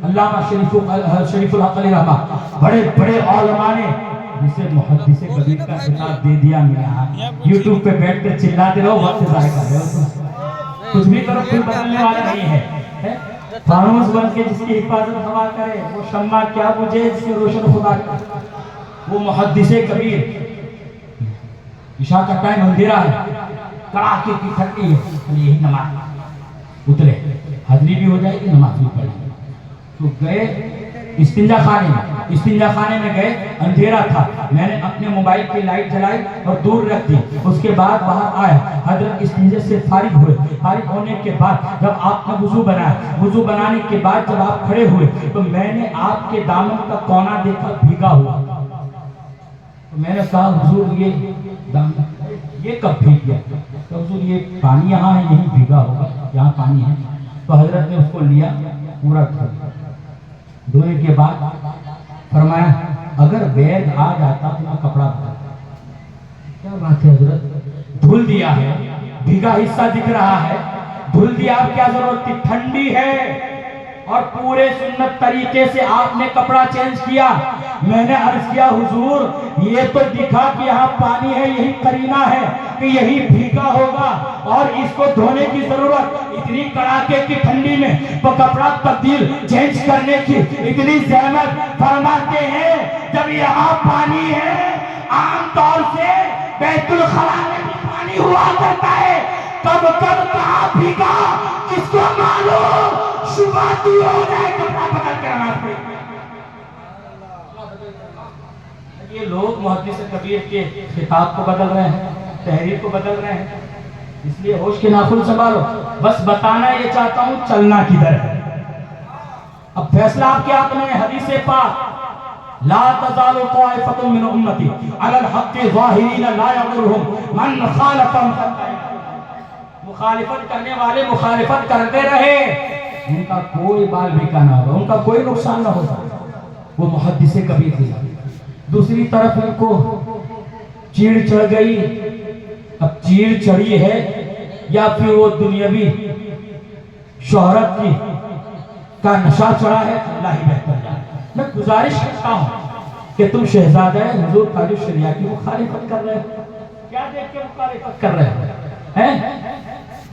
Speaker 2: علامہ شریف الحق علیہ رحمہ, بڑے بڑے علماء نے جسے محدث کبیر کا خطاب دے دیا. میاں یوٹیوب پہ بیٹھ کر چلاتے رہو, وقت ضائع کر رہے ہو, کچھ بھی کرو, کوئی بدلنے والا نہیں ہے. فانوس بن کے جس کی حفاظت ہوا کرے, وہ شمع کیا بجھے جس کے روشن خدا کرے. وہ محدث کبیر, عشاء کا ٹائم اندھیرا ہے, کڑاکے کی ٹھنڈی ہے, یہی نماز اترے, حاضری بھی ہو جائے گی, نماز بھی پڑھیں گے. تو گئے استنجا خانے میں, استنجا خانے میں گئے, اندھیرا تھا, میں نے اپنے موبائل کی لائٹ جلائی اور دور رکھ دی. اس کے بعد باہر آئے, حضرت استنجے سے فارغ ہوئے. فارغ ہونے کے بعد جب آپ نے وضو بنایا, وضو بنانے کے بعد جب آپ کھڑے ہوئے تو میں نے آپ کے دامن کا کونا دیکھا بھیگا ہوا. تو میں نے کہا حضور یہ کب بھیگ گیا؟ تو حضور یہ پانی یہاں ہے, یہیں بھیگا ہوگا, یہاں پانی ہے. تو حضرت نے اس کو لیا, پورا دھونے کے بعد فرمایا اگر بیگ آ جاتا تو میں کپڑا بتاتا. کیا بات ہے حضرت, دھل دیا ہے, بھیگا حصہ دکھ رہا ہے, دھل دیا, اب کیا ضرورت تھی, ٹھنڈی ہے, اور پورے سنت طریقے سے آپ نے کپڑا چینج کیا. میں نے عرض کیا حضور یہ تو دکھا کہ یہاں پانی ہے, یہی قرینہ ہے کہ یہی بھیگا ہوگا, اور اس کو دھونے کی ضرورت, اتنی کڑاکے کی ٹھنڈی میں وہ کپڑا تبدیل چینج کرنے کی اتنی زحمت. فرماتے ہیں جب یہاں پانی ہے, عام طور سے بیت الخلا میں بھی پانی ہوا کرتا ہے, کب کب کہاں بھیگا کس کو معلوم, شبہ دور ہو جائے کپڑا بدل کر نماز پڑھیں. یہ لوگ محدث کبیر کے خطاب کو بدل رہے ہیں, تحریر کو بدل رہے ہیں, اس لیے ہوش کے ناخن سنبھالو. بس بتانا یہ چاہتا ہوں چلنا کدھر ہے. اب فیصلہ آپ کے ہاتھ میں, حدیث پاک لا تزال طائفة من امتی علی الحق ظاہرین لا یضرهم من خالفهم. مخالفت کرنے والے مخالفت کرتے رہے, ان کا کوئی بال بیکا نہ ہوگا, ان کا کوئی نقصان نہ ہوگا. وہ محدث کبیر تھے. دوسری طرف ان کو چیڑ چڑھ گئی. اب چیڑ چڑھی ہے یا پھر وہ دنیاوی شہرت کی کا نشہ چڑھا ہے, اللہ ہی بہتر جانے. میں گزارش کرتا ہوں کہ تم شہزادہ حضور تاج الشریعہ کی مخالفت کر رہے ہو. کیا دیکھ کے مخالفت کر رہے ہیں؟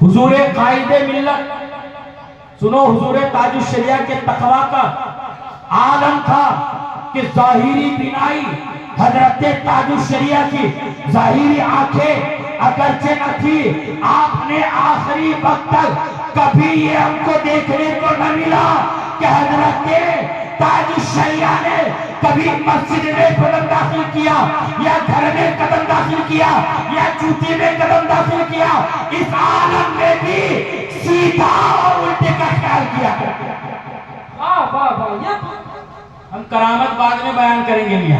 Speaker 2: حضور قائد ملت, سنو, حضور تاج الشریعہ کے تقویٰ کا عالم تھا کہ ظاہری بینائی حضرت تاج الشریعہ کی ظاہری آنکھیں اگرچہ نہ تھی, آپ نے آخری وقت تک کبھی یہ ہم کو دیکھنے کو نہ ملا کہ حضرت تاج الشریعہ نے کبھی مسجد میں قدم داخل کیا, یا گھر میں قدم داخل کیا, یا جوتی میں قدم داخل کیا. اس عالم میں بھی سیدھا اور الٹے کا خیال کیا. ہم کرامت بعد میں بیان کریں گے میاں.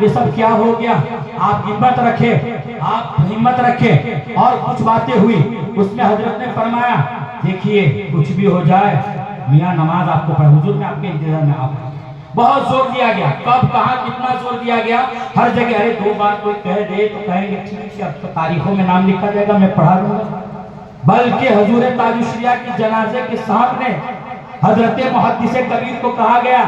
Speaker 2: یہ سب کیا ہو گیا؟ آپ ہمت رکھے اور کچھ باتیں ہوئی، اس میں حضرت نے فرمایا دیکھیے کچھ بھی ہو جائے میاں نماز آپ کو پڑھے، حضور نے آپ کے انتظار میں آپ بہت زور دیا گیا، کب کہاں کتنا زور دیا گیا، ہر جگہ ارے 2 بار کوئی کہہ دے تو کہیں گے ٹھیک ہے اب تو تاریخوں میں نام لکھا جائے گا میں پڑھا دوں گا، بلکہ حضور تاج الشریعہ کی جنازے کے سامنے حضرت محدث کبیر کو کہا گیا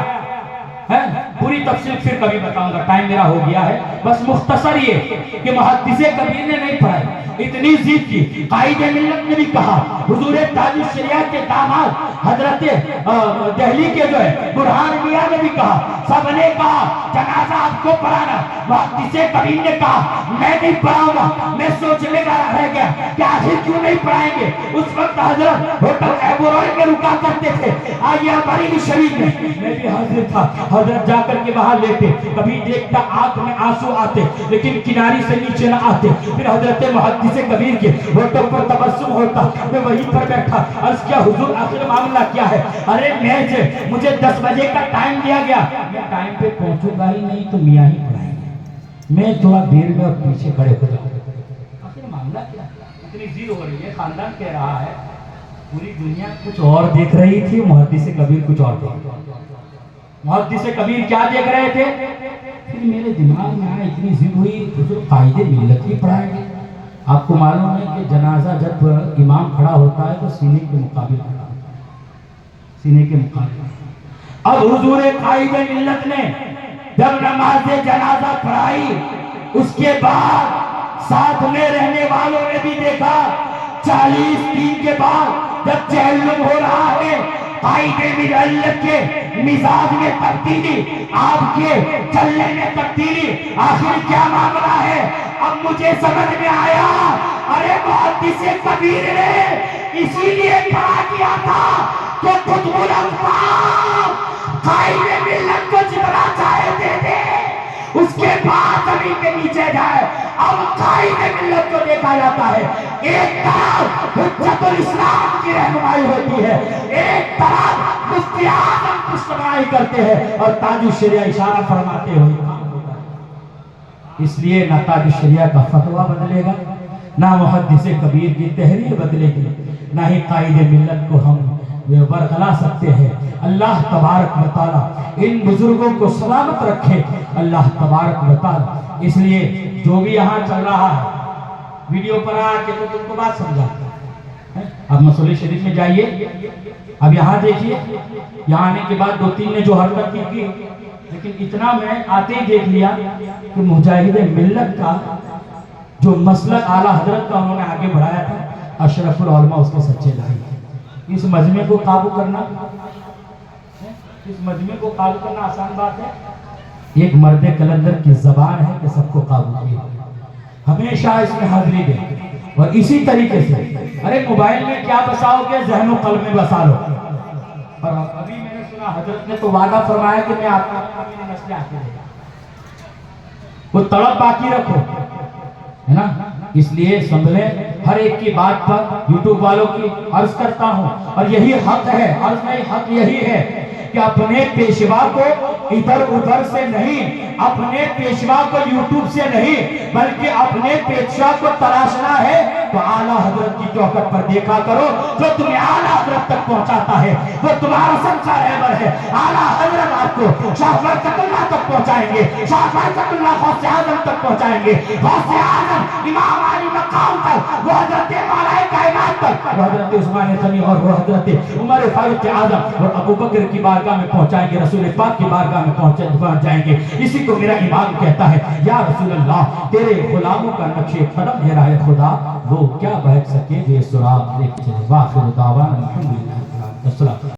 Speaker 2: ہے، پوری تفصیل پھر کبھی بتاؤں گا، ٹائم میرا ہو گیا ہے، بس مختصر یہ کہ محدث کبیر نے نہیں پڑھائی، اتنی ضد کی، قائد ملت نے بھی کہا، حضور تاج الشریعہ کے داماد حضرت دہلی کے جو ہے برہان میاں نے بھی کہا، سب نے کہا جنازہ آپ کو پڑھانا، محدث کبیر نے کہا میں نہیں پڑھاؤں گا، میں سوچنے کا رہ گیا کہ آخر کیوں نہیں پڑھائیں گے، اس وقت حضرت ہوٹل ایبوروئے میں رکا کرتے تھے، آئیہ بریلی شریف میں بھی حاضر تھا، حضرت جا کر کے وہاں لیتے، کبھی دیکھتا آنکھ میں آنسو آتے لیکن کناری سے نیچے نہ آتے، پھر حضرت محدث کبیر کے ہوٹل پر تبسم ہوتا، میں وہیں پر بیٹھا، عرض کیا حضور آخر معاملہ کیا ہے؟ ارے مجھے 10 بجے کا ٹائم دیا گیا، میں ٹائم پہ پہنچوں گا ہی نہیں تو میاں ہی پڑھائیں گے، میں تھوڑا دیر میں اور پیچھے کھڑے ہو جاؤں، آخر معاملہ کیا؟ اتنی ضد ہو رہی ہے، خاندان کہہ رہا ہے، پوری دنیا کچھ اور دیکھ رہی تھی، محدث کبیر کچھ اور دیکھ رہا تھا، محدث کبیر کیا دیکھ رہے تھے؟ پھر میرے دماغ میں آیا اتنی ضد ہوئی حضور قائد ملت ہی پڑھائیں گے، آپ کو معلوم ہے کہ جنازہ جب امام کھڑا ہوتا ہے تو سینے کے مقابل کھڑا ہوتا ہے، سینے کے مقابل، اب حضور قائد ملت نے جب نماز جنازہ پڑھائی اس کے بعد ساتھ میں رہنے والوں نے بھی دیکھا، 40 دن کے بعد جب چہلم ہو رہا ہے، قائد ملت کے مزاج میں تبدیلی، آپ کے چلنے میں تبدیلی، آخر کیا معاملہ ہے؟ اب مجھے سمجھ میں آیا، ارے محدث کبیر نے اسی لیے کہا کیا تھا کہ قطب الانفاق قائد ملت کو جتنا چاہے دے دے، اس کے بعد زمین کے نیچے جائے، اب قائد ملت کو دیکھا جاتا ہے، ایک طرف حجت الاسلام کی رہنمائی ہوتی ہے، ایک طرف مفتی اعظم رہنمائی کرتے ہیں اور تاج الشریعہ اشارہ فرماتے ہوئے کام ہوتا ہے، اس لیے نہ تاج الشریعہ کا فتویٰ بدلے گا، نہ محدث کبیر کی تحریر بدلے گی، نہ ہی قائد ملت کو ہم برخلا سکتے ہیں۔ اللہ تبارک و تعالی ان بزرگوں کو سلامت رکھے، اللہ تبارک و تعالی، اس لیے جو بھی یہاں چل رہا ہے ویڈیو پر آ کے تو تم کو بات سمجھاتا ہے، اب مسئلہ شریف میں جائیے، اب یہاں دیکھیے، یہاں آنے کے بعد 2-3 نے جو حرکت کی، لیکن اتنا میں آتے ہی دیکھ لیا کہ مجاہد ملت کا جو مسلک اعلیٰ حضرت کا انہوں نے آگے بڑھایا تھا، اشرف العلماء اس کے سچے دائی، اس مجمع کو قابو کرنا آسان بات ہے، ایک مرد کلندر کی زبان ہے کہ سب کو قابو کیا، ہمیشہ اس میں حاضری دے، اور اسی طریقے سے ارے موبائل میں کیا بساؤ گے، ذہن و قلب میں بسا لو، اور ابھی میں نے سنا حضرت نے تو وعدہ فرمایا کہ میں آپ کا میری نسلیں آتی رہے گا، وہ تڑپ باقی رکھو، ہے نا، اس لیے سنبھلیں، ہر ایک کی بات پر یوٹیوب والوں کی عرض کرتا ہوں، اور یہی حق ہے، عرض نہیں حق یہی ہے کہ اپنے پیشوا کو ادھر ادھر سے نہیں، اپنے پیشوا کو یوٹیوب سے نہیں، بلکہ اپنے پیشوا کو تلاشنا ہے تو اعلیٰ حضرت کی چوکھٹ پر دیکھا کرو، جو تمہیں اعلیٰ حضرت تک پہنچاتا ہے وہ تمہارا سب کا رہبر ہے، اعلیٰ حضرت آپ کو شاہ برکت اللہ تک پہنچائیں گے، شاہ برکت اللہ غوث اعظم تک پہنچائیں گے، غوث اعظم امام علی مقام تک، وہ حضرت مولا کائنات تک، وہ حضرت عثمان غنی اور وہ حضرت عمر فاروق اعظم اور ابو بکر کی بارگاہ میں پہنچائیں گے، رسول پاک کی بارگاہ میں پہنچ جائیں گے، اسی کو میرا امام کہتا ہے، یا رسول اللہ تیرے غلاموں کا نقش قدم ہے راہ خدا، وہ کیا بہک سکے بے سراغ، واخر دعوانا الحمدللہ۔